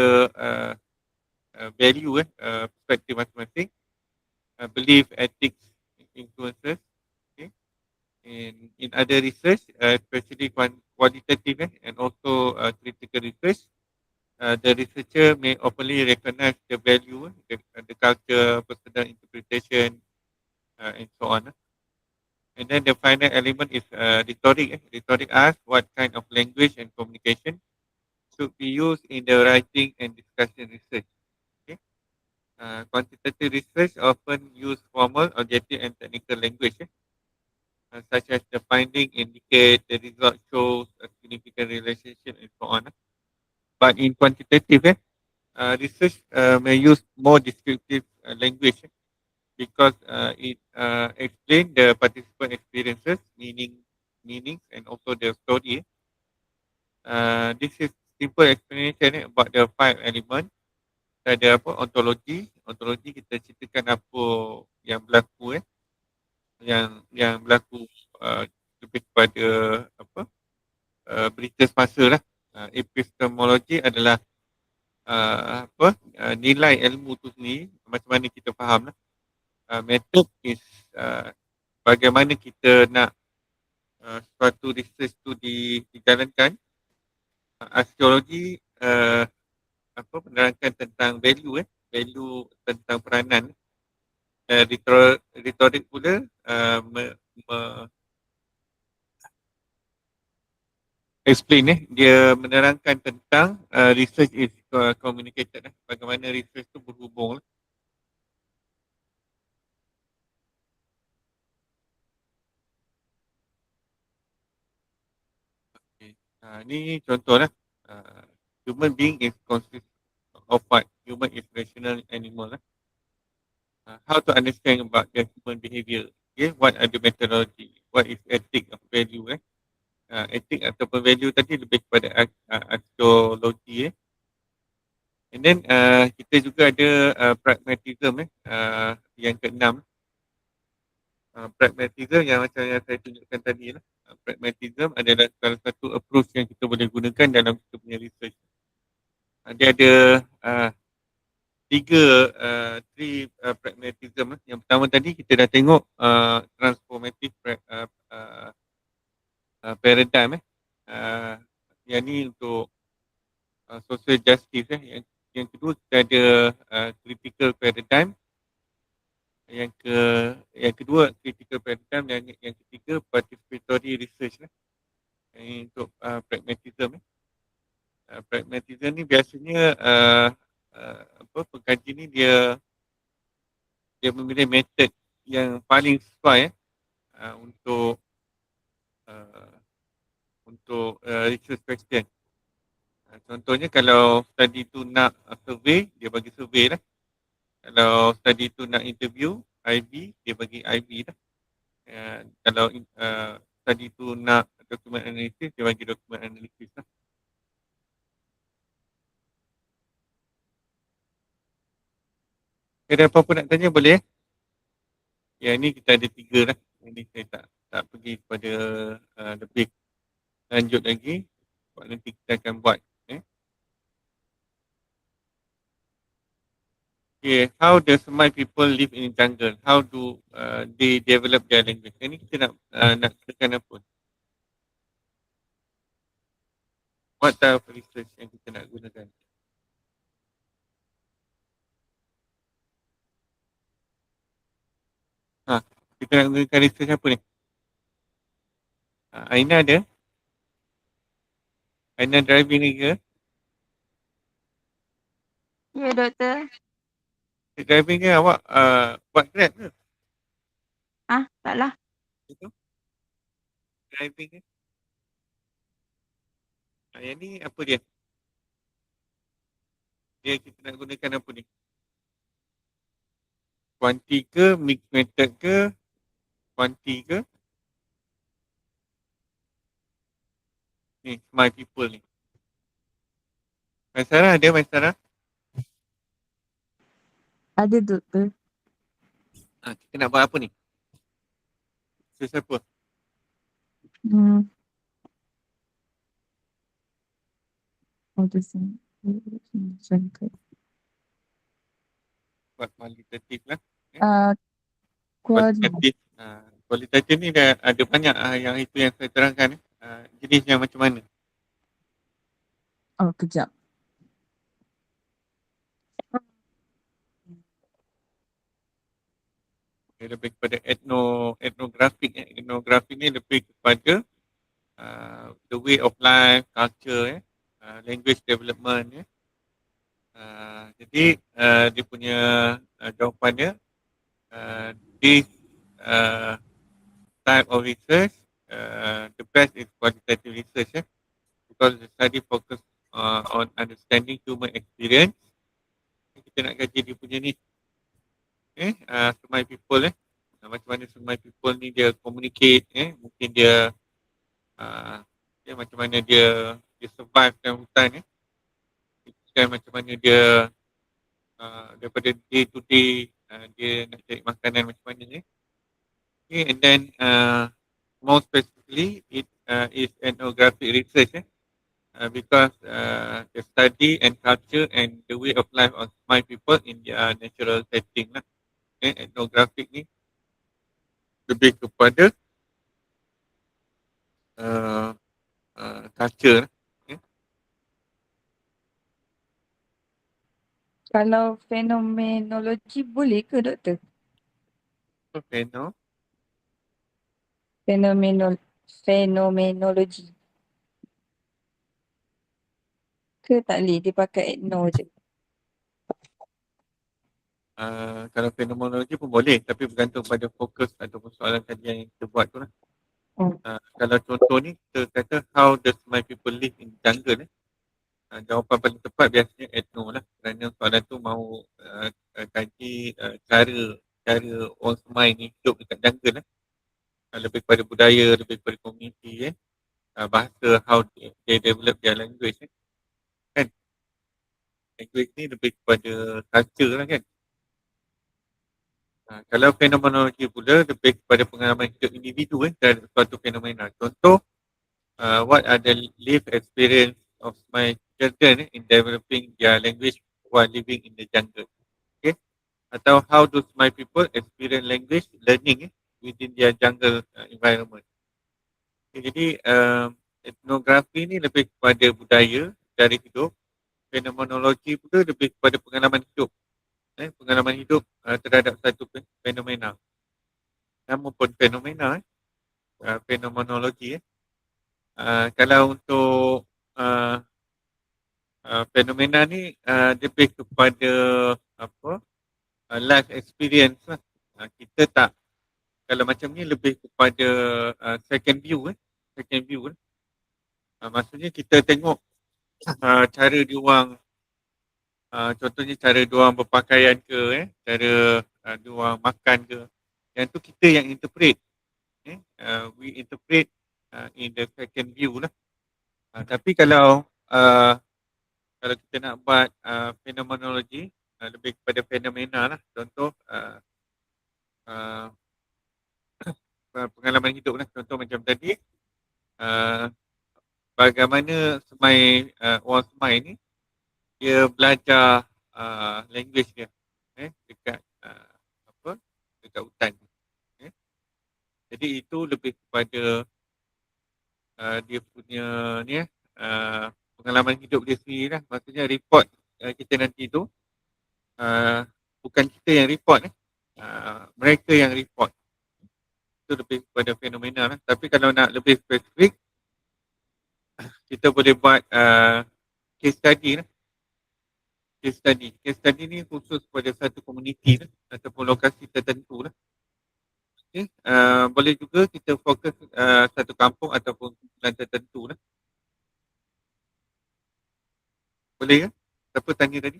value, perspektif masing-masing. Belief, ethics, influences. Okay. And in other research, especially qualitative and also critical research, the researcher may openly recognize the value, the culture, personal interpretation, and so on. And then the final element is rhetoric. Rhetoric asks what kind of language and communication should be used in the writing and discussion research. Okay. Quantitative research often use formal, objective, and technical language, such as the finding indicate, the result shows a significant relationship, and so on. But in quantitative research may use more descriptive language because it explains the participant experiences, meanings, and also the story. This is simple explanation about the 5 elements. Ada apa? Ontologi. Ontologi kita ceritakan apa yang berlaku yang berlaku lebih kepada apa? Berita semasa lah. Epistemologi adalah nilai ilmu tu sendiri, macam mana kita faham lah. Method is bagaimana kita nak suatu research tu dijalankan. Arkeologi menerangkan tentang value tentang peranan. Retorik pula explain dia menerangkan tentang research is communicated bagaimana research tu berhubung. Ni contohlah. Human being is consist of what? Human is rational animal. How to understand about the human behavior? Okay, what are the methodology? what is ethic of value ethic ataupun value tadi lebih kepada axiology and then kita juga ada pragmatism yang keenam pragmatism yang macam yang saya tunjukkan tadi lah. Pragmatism adalah salah satu approach yang kita boleh gunakan dalam kita punya research. Dia ada three pragmatism. Yang pertama tadi kita dah tengok transformative paradigm yang ni untuk social justice yang kedua kita ada critical paradigm. Yang kedua critical paradigm dan yang ketiga participatory research Ini untuk pragmatism pragmatism ni biasanya pengkaji ni dia memilih metod yang paling sesuai untuk research question. Contohnya kalau study tu nak survey, dia bagi survey lah. Kalau study tu nak interview IB, dia bagi IB lah. Kalau study tu nak document analysis, dia bagi document analysis lah. Ada apa-apa nak tanya boleh? Yang ni kita ada 3 lah. Ini saya tak pergi kepada lebih lanjut lagi. Sebab nanti kita akan buat. Okay, how does Khmer people live in jungle? How do they develop their language? Ini kita nak katakan apa? What type of research yang kita nak gunakan? Kita nak gunakan research apa ni? Aina ada? Aina driving ni ke? Ya, doktor. Driving ke awak buat Grab ke? Taklah. Itu? Driving ke? Yang ni apa dia? Dia kita nak gunakan apa ni? Quanti ke? Mixed method ke? Quanti ke? Ni, Khmer people ni. Maisara ada Maisara? Ada, doktor. Kita nak buat apa ni? Siapa? Buat kualitatif lah. Kualitatif. Kualitatif ni dah ada banyak yang itu yang saya terangkan. Jenis yang macam mana? Kejap. Dia lebih kepada etnografik. Etnografik ni lebih kepada the way of life, culture, language development. Jadi dia punya jawapannya this type of research the best is quantitative research because the study focus on understanding human experience. Kita nak kaji dia punya ni Khmer people macam mana Khmer people ni dia communicate mungkin dia macam mana dia survive dalam hutan dan macam mana dia daripada day to day dia nak cari makanan macam mana and then more specifically it is ethnographic research because the study and culture and the way of life of Khmer people in their natural setting etnografik ni lebih kepada culture. Kalau fenomenologi boleh ke, doktor? Fenomenologi. Ke tak boleh, dia pakai etno je. Kalau fenomenologi pun boleh, tapi bergantung pada fokus ataupun soalan kajian yang kita buat tu lah. Kalau contoh ni, kita kata how does my people live in jungle jawapan paling tepat biasanya etno lah. Kerana soalan tu mahu kaji cara orang Khmer ni hidup dekat jungle lebih kepada budaya, lebih kepada komuniti bahasa, how they develop their language kan. Language ni lebih kepada culture lah kan. Kalau fenomenologi pula lebih kepada pengalaman hidup individu dan suatu fenomena. Contoh, what are the lived experience of my children in developing their language while living in the jungle. Okay. Atau how do my people experience language learning within their jungle environment. Okay, jadi etnografi ni lebih kepada budaya dari hidup. Fenomenologi pula lebih kepada pengalaman hidup. Pengalaman hidup terhadap satu fenomena. Nama pun fenomena, fenomenologi. Kalau untuk fenomena ni lebih kepada life experience lah. Kita tak, kalau macam ni lebih kepada second view. Maksudnya kita tengok cara diorang, contohnya cara diorang berpakaian ke, cara diorang makan ke. Yang tu kita yang interpret. We interpret in the second view lah. Tapi kalau kita nak buat fenomenologi, lebih kepada fenomena lah. Contoh pengalaman hidup lah. Contoh macam tadi, bagaimana orang Semai ni dia belajar language dia dekat dekat hutan. Jadi itu lebih kepada dia punya ni pengalaman hidup dia sendiri lah. Maksudnya report kita nanti tu bukan kita yang report mereka yang report. Itu lebih kepada fenomena lah. Tapi kalau nak lebih spesifik, kita boleh buat case study lah. Case study ni khusus pada satu komuniti lah, ataupun lokasi tertentu lah. Okay. Boleh juga kita fokus satu kampung ataupun kumpulan tertentu lah. Boleh ke? Siapa tanya tadi?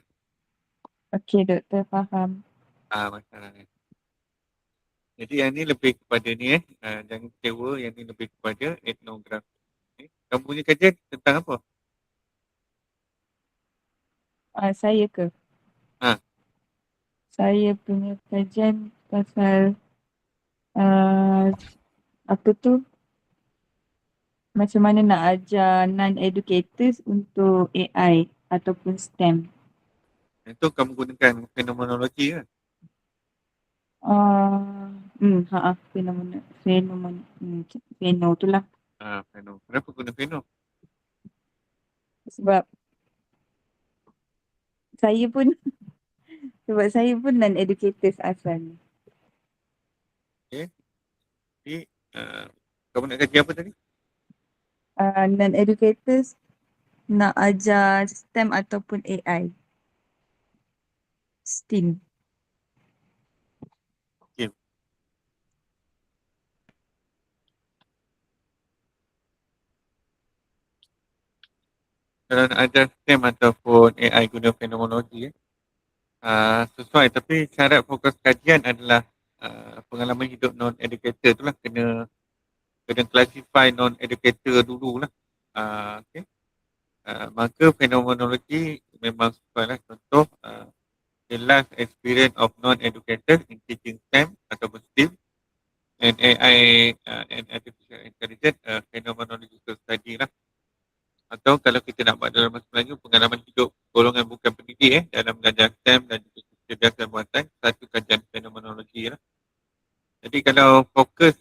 Okey, doktor faham. Masalah ni. Jadi yang ni lebih kepada ni jangan kecewa, yang ni lebih kepada etnografi. Kamu punya kajian tentang apa? Saya ke? Saya punya kajian pasal apa tu? Macam mana nak ajar non-educators untuk AI ataupun STEM. Itu kamu gunakan fenomenologi ke? Feno tu lah. Feno. Kenapa guna feno? Sebab saya pun non-educators asalnya. Okay. Jadi kamu nak kaji apa tadi? Non-educators nak ajar STEM ataupun AI. STEAM. Okay. Kalau nak ajar STEM ataupun AI guna fenomenologi sesuai, tapi syarat fokus kajian adalah pengalaman hidup non-educator tu lah, kena classify non-educator dulu lah. Okay. Maka fenomenologi memang sesuai lah. Contoh the life experience of non-educator in teaching STEM ataupun STEAM and AI and artificial intelligence phenomenological study lah. Atau kalau kita nak buat dalam bahasa Melayu, pengalaman hidup golongan bukan pendidik dalam belajar STEM dan juga kecerdasan buatan, satu kajian fenomenologi lah. Jadi kalau fokus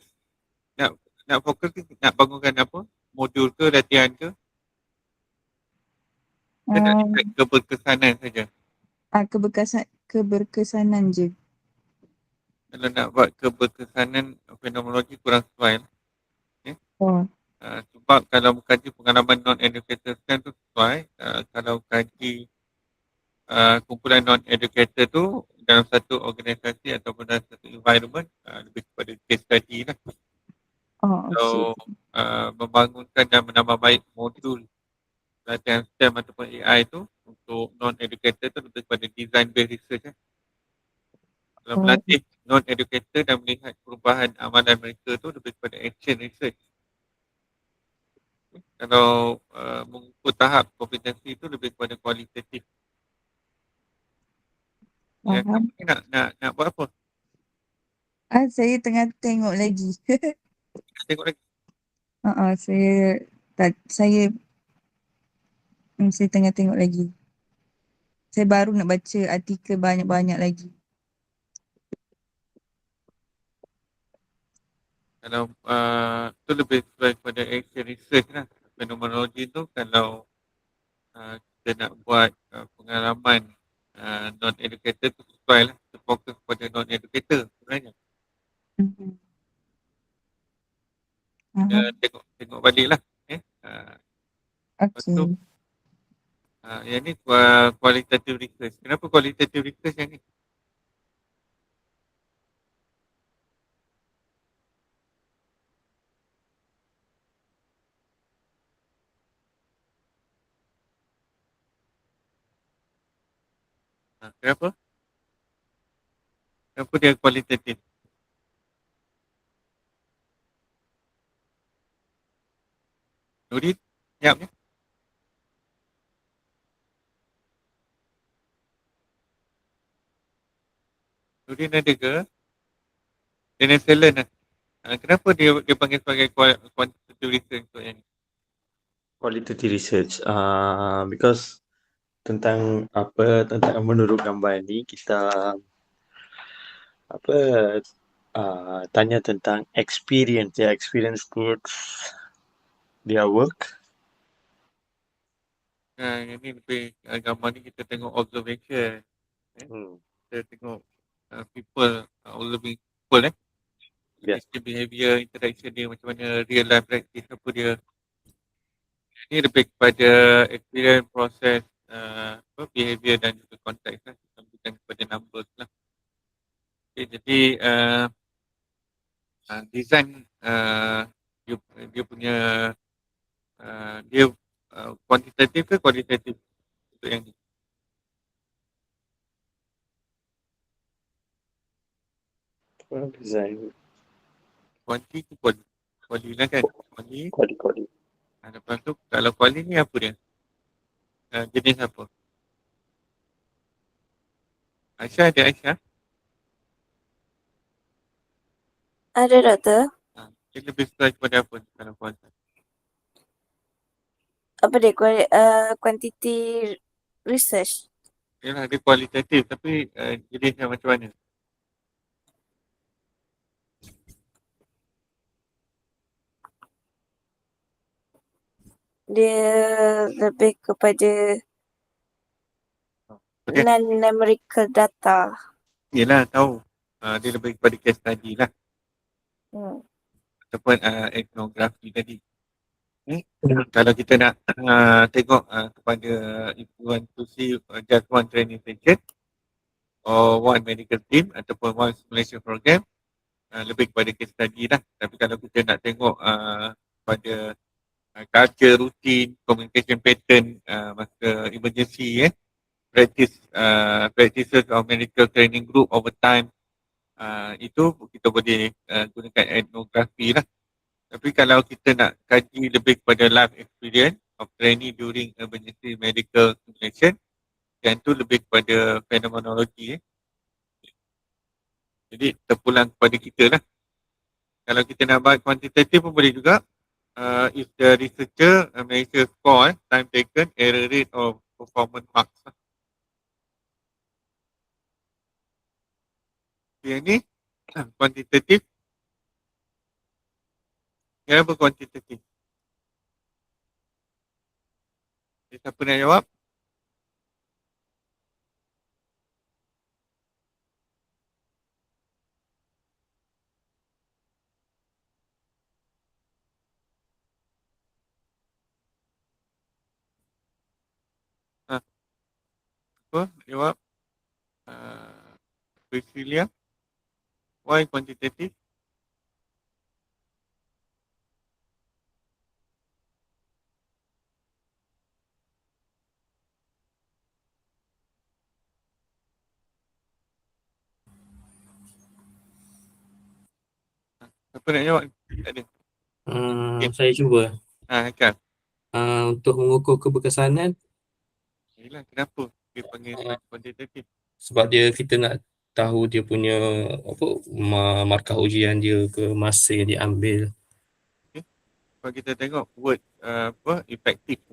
nak fokus nak bangunkan apa? Modul ke, latihan ke? Kita nak lihat keberkesanan saja. Keberkesanan je. Kalau nak buat keberkesanan fenomenologi kurang sesuai lah. Okay. Sebab kalau kaji pengalaman non-educator STEM tu sesuai, kalau kaji kumpulan non-educator tu dalam satu organisasi ataupun dalam satu environment, lebih kepada case study lah. So, membangunkan dan menambah baik modul latihan STEM ataupun AI tu untuk non-educator tu lebih kepada design based research. Kalau melatih non-educator dan melihat perubahan perubahan amalan mereka tu lebih kepada action research. Kalau mengukur tahap kompetensi tu lebih kepada kualitatif. Ya, Faham. kamu ni nak buat apa? Saya tengah tengok lagi. Tengok lagi. Saya tengah tengok lagi. Saya baru nak baca artikel banyak-banyak lagi. Kalau tu lebih kepada action research lah. Fenomenologi tu kalau kita nak buat pengalaman non-educator tu sesuai lah. Kita fokus kepada non-educator sebenarnya. Kita tengok balik lah. Lepas tu, Okey. yang ni qualitative research. Kenapa qualitative research yang ni? Kenapa? Kenapa dia kualitatif? Nuri, siap ni? Nuri ada ke? Daniel Sellen lah. Kenapa dia panggil sebagai quantitative research untuk yang ni? Qualitative research. Because tentang menurut gambar ni kita tanya tentang experience towards their work. Yang ni lebih gambar ni kita tengok observation. Kita tengok people, observing people Yes. behavior, interaction dia macam mana, real life practice apa dia. Ini lebih kepada experience, proses, behavior dan juga konteks lah. Bukan kepada numbers lah. Okay, jadi design dia punya dia kuantitatif ke kualitatif untuk yang ni? Design. Kuanti tu kuali lah kan? Kuali. Quality. Lepas tu kalau kuali ni apa dia? Jenis apa? Aisyah ada Aisyah? Ada doktor. Dia lebih suka kepada apa kalau kuali? Apa dia? Quantity research. Yalah dia kualitatif tapi jenisnya macam mana? Dia lebih kepada Okay. non-numerical data. Yelah tahu. Dia lebih kepada case study lah. Ataupun etnografi tadi. Kalau kita nak tengok kepada if you want to see just one training session or one medical team ataupun one simulation program, lebih kepada case study lah. Tapi kalau kita nak tengok pada culture, routine, communication pattern masa emergency practices of medical training group over time, itu kita boleh gunakan etnografi lah. Tapi kalau kita nak kaji lebih kepada life experience of training during emergency medical simulation, yang tu lebih kepada fenomenologi. Jadi terpulang kepada kita lah. Kalau kita nak buat kuantitatif pun boleh juga. If the researcher measure score, time taken, error rate or performance marks. Yang ni kuantitatif. Kenapa kuantitatif? Siapa nak jawab? Apa? Jawab. Priscilia. Why quantitative? Siapa nak jawab? Tak ada. Saya cuba. Haikal. Untuk mengukur keberkesanan, Yelah, kenapa dia panggil kuantitatif? sebab kita nak tahu dia punya markah ujian dia ke, masa yang diambil. Kalau kita tengok word effective.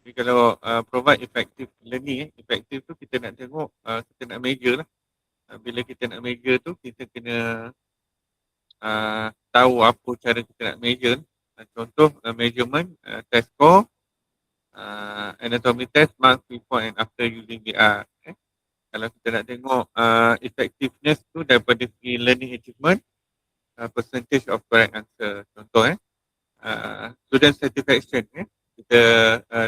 Jadi kalau provide effective learning, effective tu kita nak tengok, kita nak measure lah. Bila kita nak measure tu, kita kena tahu apa cara kita nak measure. Contoh measurement, test score, anatomy test, mark before and after using VR. Kalau kita nak tengok effectiveness tu daripada segi learning achievement, percentage of correct answer. Contoh student satisfaction, kita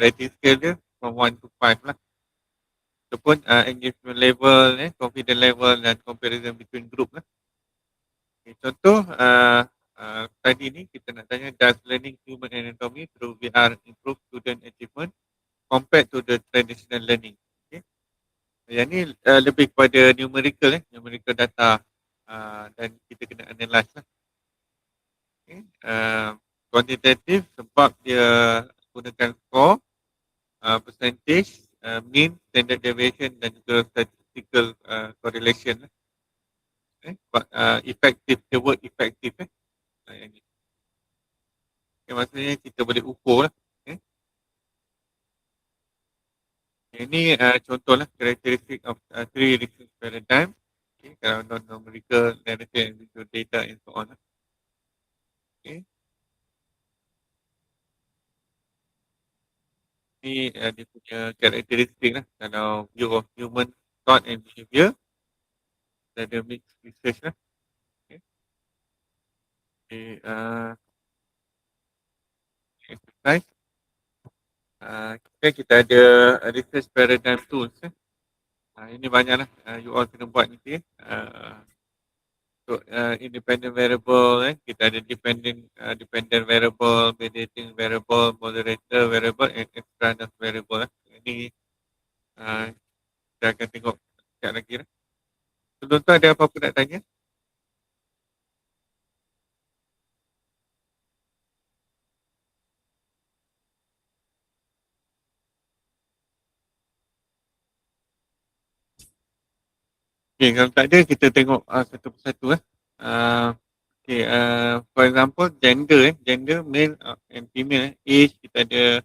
rating scale dia from 1 to 5 lah. Ataupun engagement level, confidence level dan comparison between group lah. Contoh tadi ni kita nak tanya, does learning human anatomy through VR improve student achievement compared to the traditional learning? Yang ni lebih kepada numerical, numerical data, dan kita kena analyse lah. Quantitative sebab dia gunakan score, percentage, mean, standard deviation dan juga statistical correlation. Effective, the word effective. Yang ni. Maksudnya kita boleh ukur lah. Ini contohlah characteristic of three research paradigm. Kalau non-numerical, narrative and visual data and so on. Ini dia punya karakteristik lah. Kalau view of human thought and behavior, ada mixed research lah. Exercise. Kita ada research paradigm tools. Ini banyak lah. You all kena buat nanti. Untuk independent variable, kita ada dependent variable, mediating variable, moderator variable and extraneous variable. Ini kita akan tengok sekejap lagi. Sebelum tu ada apa-apa nak tanya? Okay, kalau tak ada, kita tengok satu persatu. For example, gender, gender male and female, age kita ada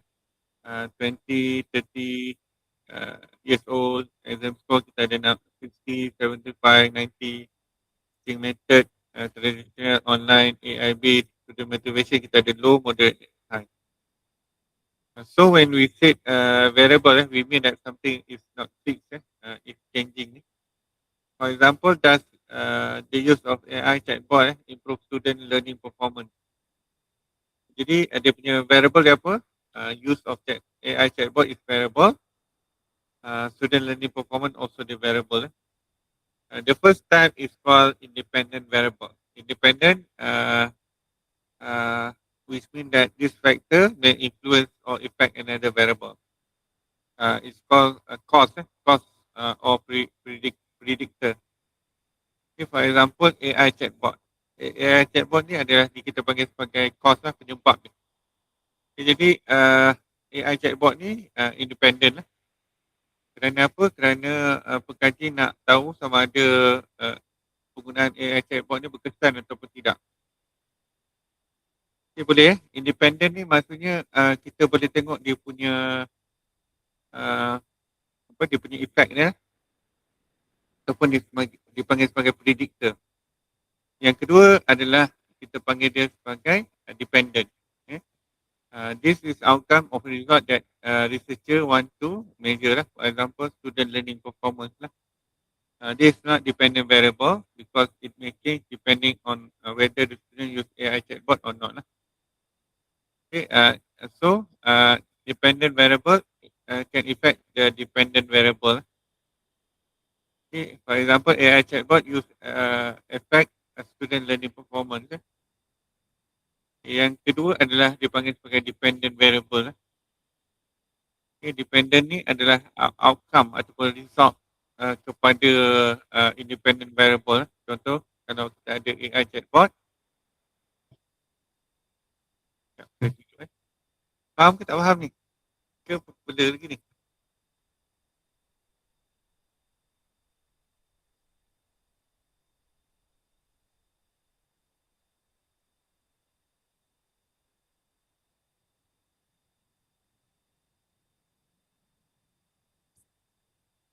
20, 30 years old, exam score kita ada 60, 75, 90, teaching method, traditional, online, AI based, student motivation kita ada low, moderate, high. So when we say variable, we mean that something is not fixed, it's changing. For example, does the use of AI chatbot improve student learning performance? Jadi dia punya variable dia apa? Use of AI chatbot is variable. Student learning performance also the variable. The first type is called independent variable. Independent, which means that this factor may influence or affect another variable. It's called cost or predictor. Okay, for example, AI chatbot. AI chatbot ni adalah kita panggil sebagai cause lah, penyebab ni. Okay, jadi AI chatbot ni independent lah. Kerana apa? Kerana pengkaji nak tahu sama ada penggunaan AI chatbot ni berkesan ataupun tidak. Okay, boleh independent ni maksudnya kita boleh tengok dia punya dia punya effect dia ataupun dipanggil sebagai predictor. Yang kedua adalah kita panggil dia sebagai dependent. This is outcome of result that researcher want to measure lah. For example, student learning performance lah. This is not dependent variable because it may change depending on whether the student use AI chatbot or not lah. Okay, so dependent variable can affect the dependent variable. Okay, for example, AI chatbot use affect student learning performance. Yang kedua adalah dipanggil sebagai dependent variable. Okay, dependent ni adalah outcome ataupun result kepada independent variable. Contoh, kalau kita ada AI chatbot. Faham ke tak faham ni? Ke benda lagi ni?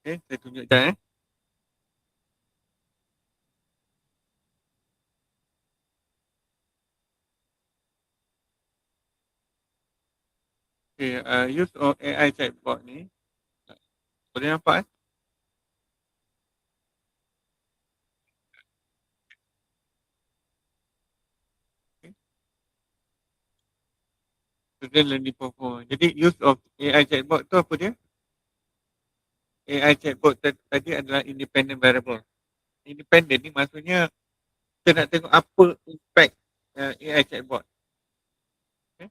Okay, saya tunjuk dah Okay, use of AI chatbot ni. Boleh nampak Student learning performance. Jadi use of AI chatbot tu apa dia? AI chatbot tadi adalah independent variable. Independent ni maksudnya kita nak tengok apa impact AI chatbot. Okay.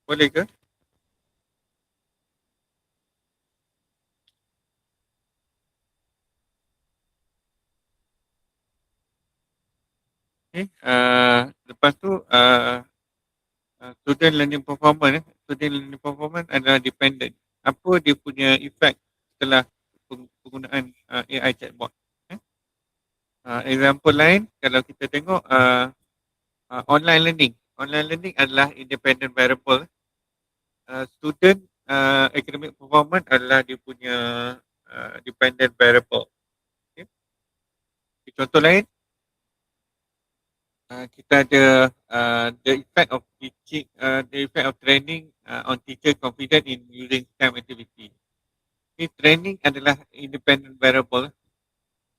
Boleh ke? Okay. Lepas tu student learning performance. Student learning performance adalah dependent. Apa dia punya effect setelah penggunaan AI chatbot. Okay. Example lain, kalau kita tengok online learning. Online learning adalah independent variable. Student academic performance adalah dia punya dependent variable. Okay. Contoh lain, kita ada the effect of teaching, the effect of training on teacher confident in using STEM activity. Okay, training adalah independent variable.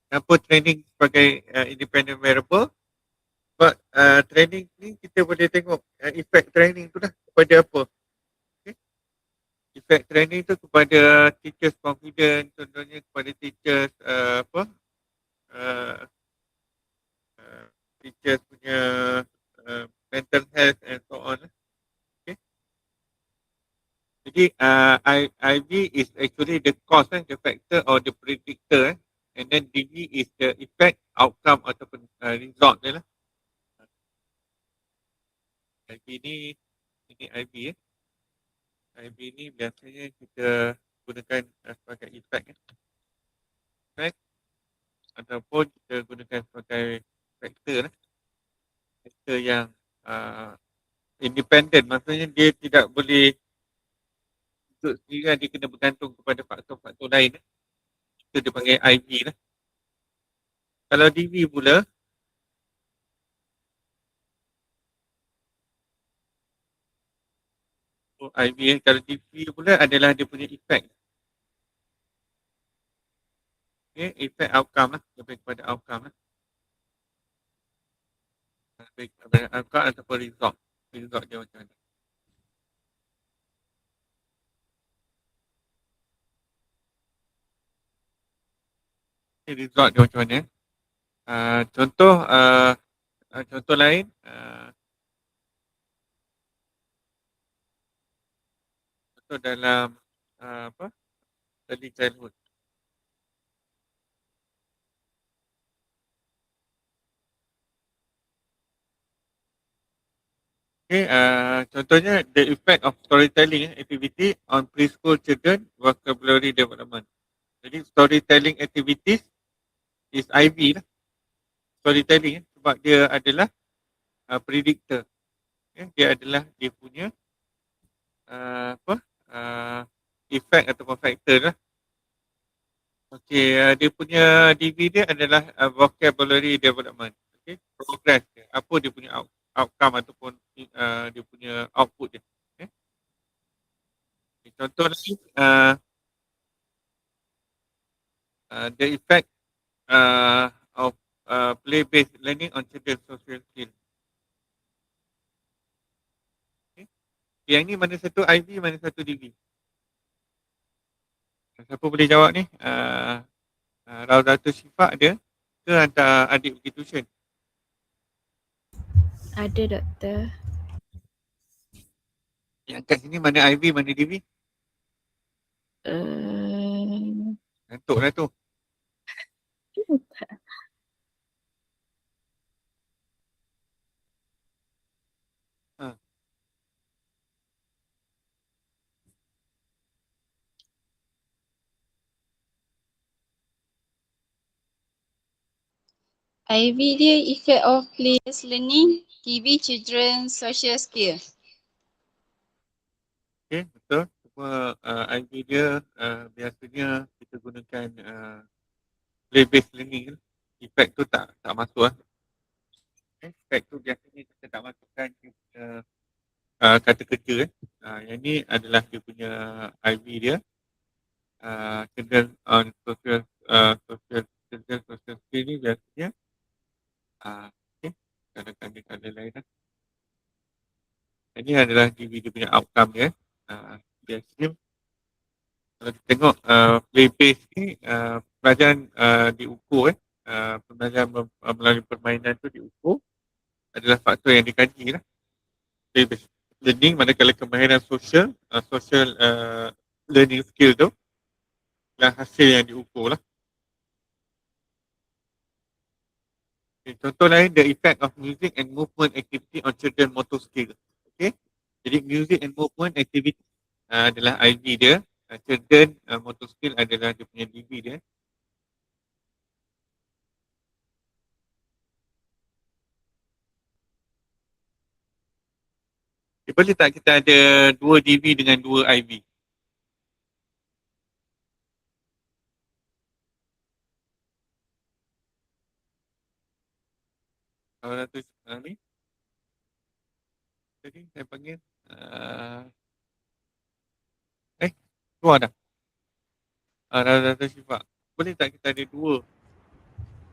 Kenapa training sebagai independent variable? Sebab training ni kita boleh tengok effect training tu lah kepada apa. Okay. Effect training tu kepada teachers confident, contohnya kepada teachers teachers punya mental health and so on. Okay. Jadi IV is actually the cause, the factor or the predictor, and then DV is the effect, outcome ataupun result dia lah. IV ni, ini IV IV ni biasanya kita gunakan sebagai effect. Effect ataupun kita gunakan sebagai factor lah. Factor yang independent, maksudnya dia tidak boleh duduk sendiri, dia kena bergantung kepada faktor-faktor lain. Itu dia panggil IV lah. Kalau DV pula, IV, kalau DV pula adalah dia punya effect. Okay, effect outcome lah, lebih kepada outcome lah. Lebih kepada outcome ataupun result. Result dia macam mana. Okay, result dia macam mana. Contoh lain, contoh dalam early childhood. Okay, contohnya the effect of storytelling activity on preschool children vocabulary development. Jadi storytelling activities is IV lah. Storytelling sebab dia adalah predictor. Okay, dia adalah dia punya effect ataupun factor lah. Okay, dia punya DV dia adalah vocabulary development. Okay, progress dia. Apa dia punya outcome ataupun dia punya output dia. Okay. Contoh lagi, the effect of play-based learning on children's social skills. Okay. Yang ni mana satu IV, mana satu DV? Siapa boleh jawab ni? Raudatul Syifa ada ke hantar adik pergi tuition? Ada doktor. Yang kat sini mana IV, mana DV? Ngantuk lah tu. IV dia effect of play-based learning, TV children social skill. Okay, betul. Cuma IV dia biasanya kita gunakan play-based learning. Effect tu tak masuk lah. Okay, effect tu biasanya kita tak masukkan dia punya kata kerja. Yang ni adalah dia punya IV dia. Children on social skill ni biasanya okay, kata-kata lain lah. Ini adalah dia punya outcome dia. Biasanya kalau kita tengok play base ni pelajaran diukur pembelajaran melalui permainan tu diukur adalah faktor yang dikaji lah. Play based learning manakala kemahiran social learning skill tu adalah hasil yang diukur lah. Okay, contoh lain, the effect of music and movement activity on children motor skill. Okay, jadi music and movement activity adalah IV dia, children motor skill adalah dia punya DV dia. Okay, boleh tak kita ada 2 DV dengan 2 IV? Kalau Datuk ni tadi saya panggil keluar dah. Datuk Syifa, boleh tak kita ada 2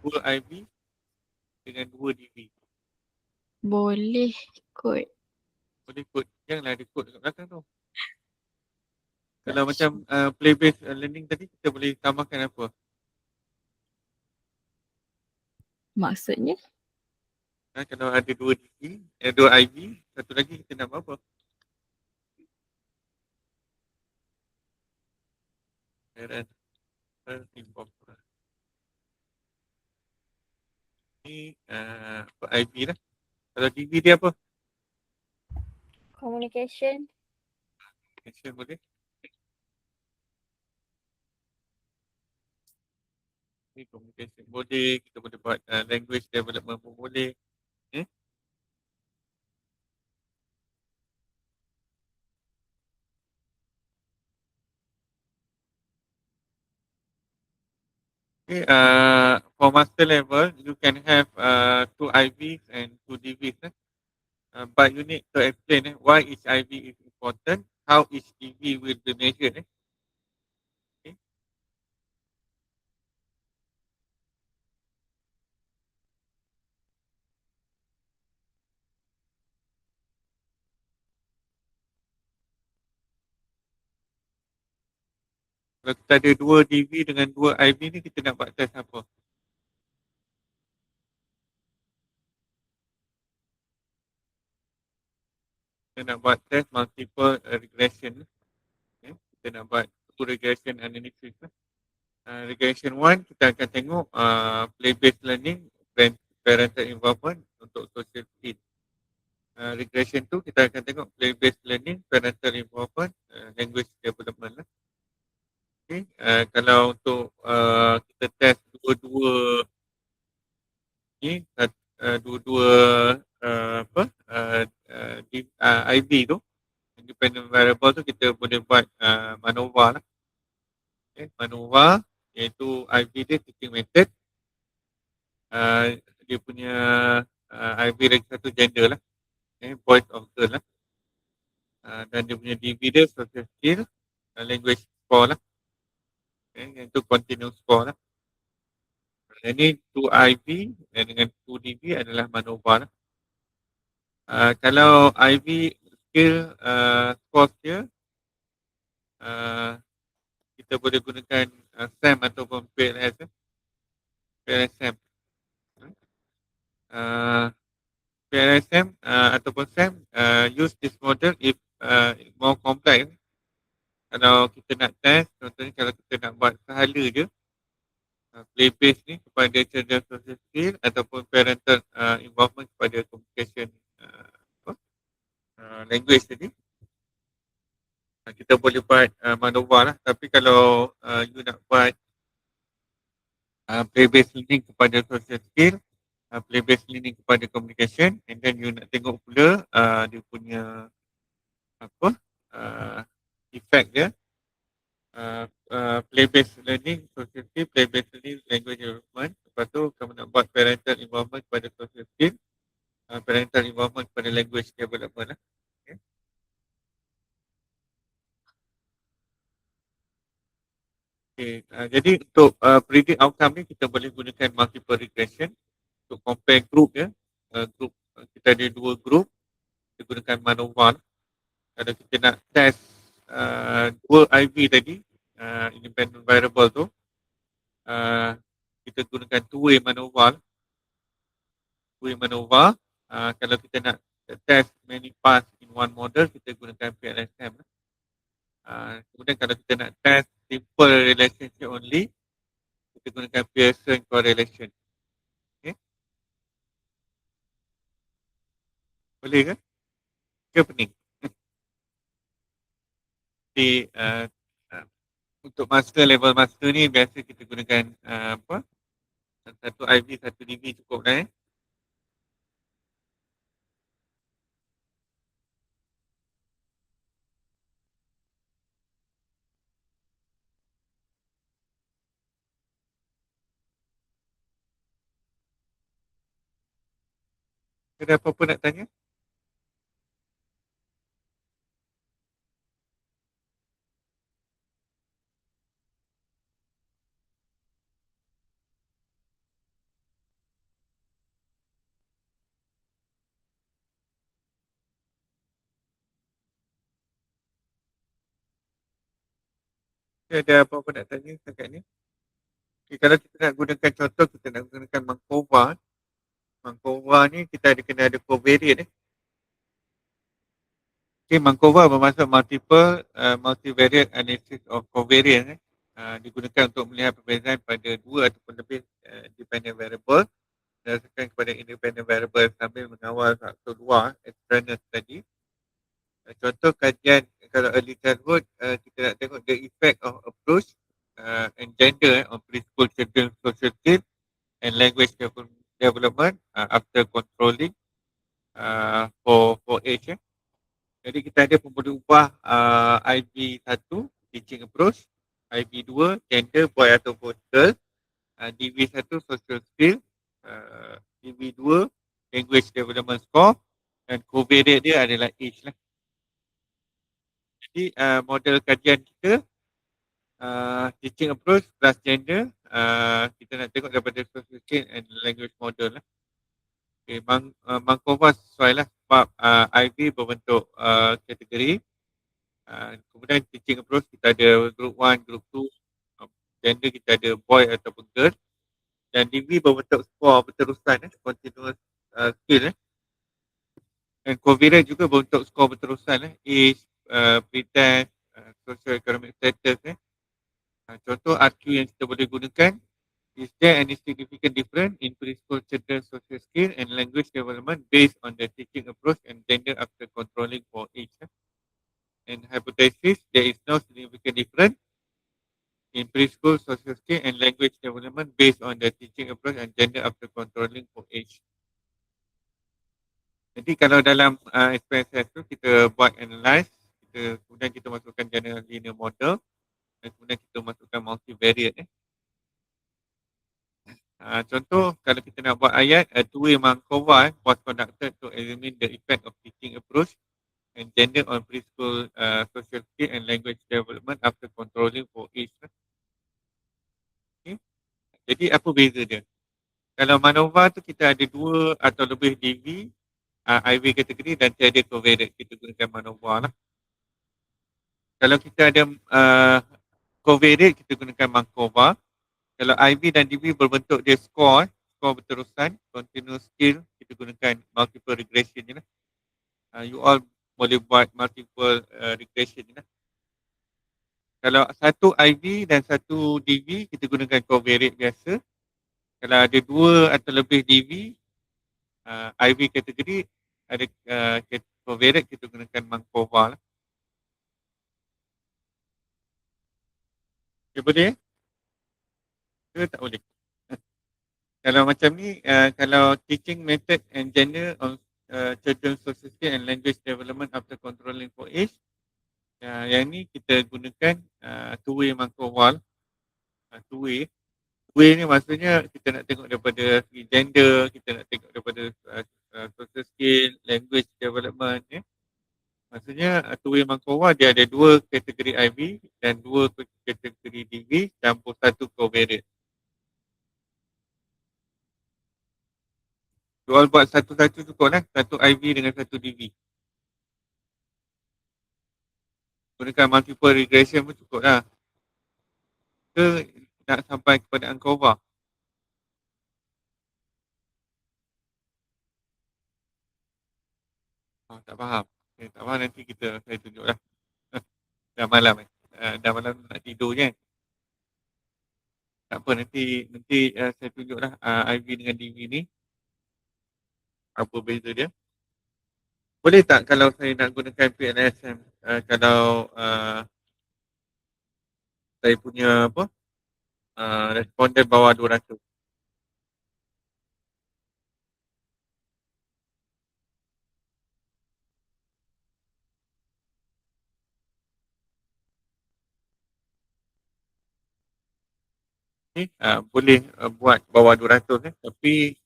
IV dengan 2 DV? Boleh kot. Boleh kod, janganlah ada kod dekat belakang tu. Kalau macam play based learning tadi kita boleh tambahkan apa? Maksudnya? Kalau ada 2 DV, 2 IV, satu lagi kita nak apa? Ni IV lah. Kalau DV dia apa? Communication. Action boleh. Ni communication boleh, kita boleh buat language development pun boleh. Okay, for master level, you can have 2 IVs and 2 DVs. But you need to explain why each IV is important, how each DV will be measured. Okay. Kalau kita ada 2 DV dengan 2 IV ni, kita nak buat test apa? Kita nak buat test multiple regression. Okay. Kita nak buat two regression analysis. Regression 1, kita akan tengok play-based learning, parental involvement untuk social skill. Regression 2, kita akan tengok play-based learning, parental involvement, language development lah. Okay. Kalau untuk kita test dua-dua ni, dua-dua IV tu, independent variable tu, kita boleh buat MANOVA lah. Okay. MANOVA iaitu IV dia teaching method. Dia punya IV lagi satu gender lah. Okay. Boys or girl lah. Dan dia punya DV dia social skill, language score lah. Okay. Yang itu continuous score lah. Ini 2 IV dan dengan 2 DV adalah MANOVA lah. Kalau IV skill score dia, kita boleh gunakan SAM ataupun PLS. PLSM. PLSM ataupun SAM use this model if more complex. Kalau kita nak test, contohnya kalau kita nak buat sehala je play based ni kepada children social skill ataupun parental involvement kepada communication language tadi, kita boleh buat MANOVA lah. Tapi kalau you nak buat play based learning kepada social skill, play based learning kepada communication, and then you nak tengok pula dia punya apa effect dia, play based learning social skill, play based learning language development. Lepas tu kamu nak buat parental involvement pada social skill, parental involvement pada language development lah. Okay. Jadi untuk predict outcome ni kita boleh gunakan multiple regression untuk compare group ya. Group kita ada 2 group, kita gunakan MANOVA. Kalau kita nak test 2 IV tadi, independent variable tu, kita gunakan two-way MANOVA. Two-way MANOVA. Kalau kita nak test many paths in one model, kita gunakan PLSM. Kemudian kalau kita nak test simple relationship only, kita gunakan Pearson correlation. Okay. Boleh ke? Ke pening? Jadi untuk master, level master ni biasa kita gunakan apa? Satu IV, satu DV cukup dah. Ada apa-apa nak tanya? Ada apa-apa nak tanya setakat ni? Okay, kalau kita nak gunakan contoh, kita nak gunakan Mankova. Mankova ni kita kena ada covariate. Okay, Mankova bermaksud multivariate analysis of covariance. Digunakan untuk melihat perbezaan pada 2 ataupun lebih dependent variable berdasarkan kepada independent variable sambil mengawal faktor luar external tadi. Contoh kajian kalau early childhood, kita nak tengok the effect of approach and gender on preschool children social skills and language development after controlling for age. Jadi kita ada pemberi ubah IV1 teaching approach, IV2 gender boy ataupun girl, DV1 social skill, DV2 language development score, dan covariate dia adalah age lah. Jadi model kajian kita teaching approach plus gender, kita nak tengok daripada social skill and language model lah. Okay, Mankova sesuai lah sebab IV berbentuk kategori. Kemudian teaching approach kita ada group 1, group 2, gender kita ada boy ataupun girl, dan DV berbentuk skor berterusan, continuous skill. Dan covariate juga berbentuk skor berterusan, age, pretest, socio-economic status. Contoh RQ yang kita boleh gunakan, is there any significant difference in preschool children social skill and language development based on the teaching approach and gender after controlling for age? And hypothesis, there is no significant difference in preschool social skill and language development based on the teaching approach and gender after controlling for age. Jadi kalau dalam SPSS tu kita buat analyze, kemudian kita masukkan general linear model, dan kemudian kita masukkan multivariate. Contoh kalau kita nak buat ayat, two-way Mankova was conducted to examine the effect of teaching approach and gender on preschool social skill and language development after controlling for age. Okay. Jadi apa beza dia? Kalau MANOVA tu kita ada 2 atau lebih DV, IV kategori, dan tiada covariate, kita gunakan MANOVA lah. Kalau kita ada covariate, kita gunakan Mankova. Kalau IV dan DV berbentuk dia skor berterusan, continuous skill, kita gunakan multiple regression je lah. You all boleh buat multiple regression je lah. Kalau satu IV dan satu DV, kita gunakan covariate biasa. Kalau ada 2 atau lebih DV, IV kategori, ada covariate, kita gunakan Mankova lah. Okay, boleh? Ke tak boleh? Kalau macam ni, kalau teaching method and gender on children's social skill and language development after controlling for age, yang ni kita gunakan two-way mangkuk two-way. Two-way ni maksudnya kita nak tengok daripada segi gender, kita nak tengok daripada social skill, language development. Maksudnya two-way mangkuk dia ada 2 kategori IV dan 2 kategori DV campur 1 covariate. Jual buat satu-satu cukup lah. Satu IV dengan satu DV. Gunakan multiple regression pun cukup lah. Ke nak sampai kepada ANCOVA? Tak faham. Tak faham nanti saya tunjuk lah. Dah malam dah malam nak tidur je kan. Tak apa nanti saya tunjuk lah IV dengan DV ni. Apa beza dia. Boleh tak kalau saya nak gunakan PLSM kalau saya punya responden bawah 200? Boleh buat bawah 200 tapi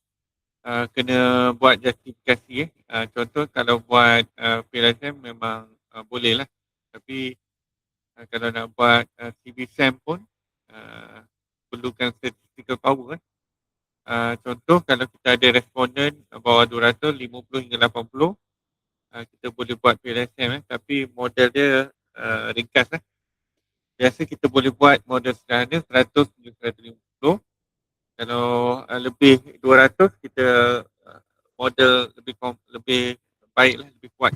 kena buat justifikasi contoh kalau buat PLSM memang boleh lah tapi kalau nak buat CBSAM pun perlukan statistical power contoh kalau kita ada responden bawah 200, 50 hingga 80 kita boleh buat PLSM tapi model dia ringkas lah. Biasa kita boleh buat model sederhana 100 hingga 150. Kalau lebih 200 kita model lebih baik lah, lebih kuat.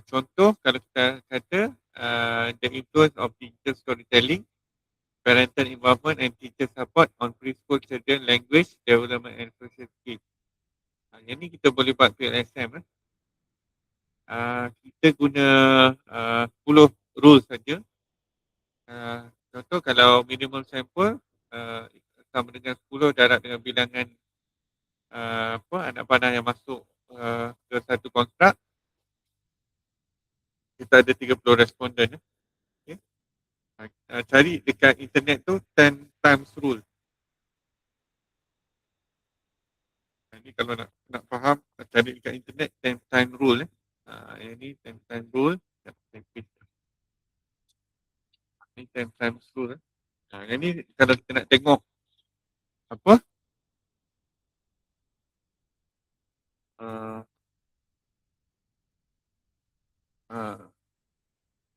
Contoh kalau kita kata the influence of digital storytelling, parental involvement and teacher support on preschool children language development and social skills. Yang ni kita boleh buat PLSM lah. Kita guna 10 rules saja. Contoh kalau minimum sample sama dengan 10 darab dengan bilangan anak panah yang masuk ke satu konstruk, kita ada 30 responden. Okay. Cari dekat internet tu 10 times rule. Ini kalau nak faham, cari dekat internet 10 times rule. Yang ni 10 times rule. Ini 10 times rule. Yang ni kalau kita nak tengok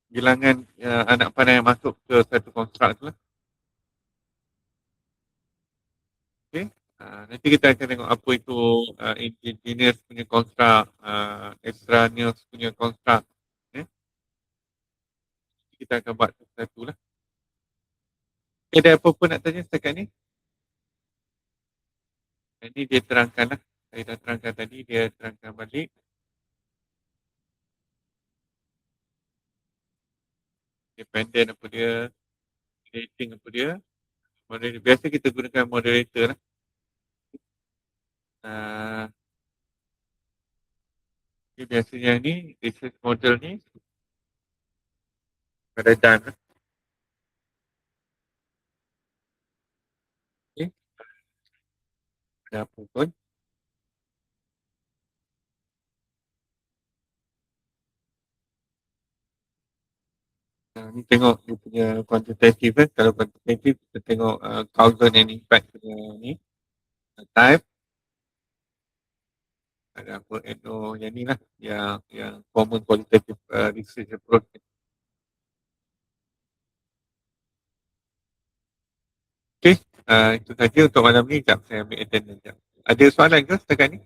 bilangan anak panah yang masuk ke satu konstruk tu lah. Okay. Nanti kita akan tengok apa itu engineers punya konstruk, extraneous punya konstruk. Kita akan buat satu lah. Ada apa-apa nak tanya setakat ni? Ini dia terangkan lah. Saya dah terangkan tadi, dia terangkan balik. Dependent apa dia, rating apa dia. Biasa kita gunakan moderator lah. Biasanya ni, research model ni pada done lah. Okay. Ada apa pun. Ni tengok dia punya quantitative kan. Kalau quantitative kita tengok causes and impact punya ni. Type. Ada apa yang ni lah. Yang common qualitative research approach. Okay. Itu saja untuk malam ni. Sekejap saya ambil attendance. Ada soalan ke setakat ni?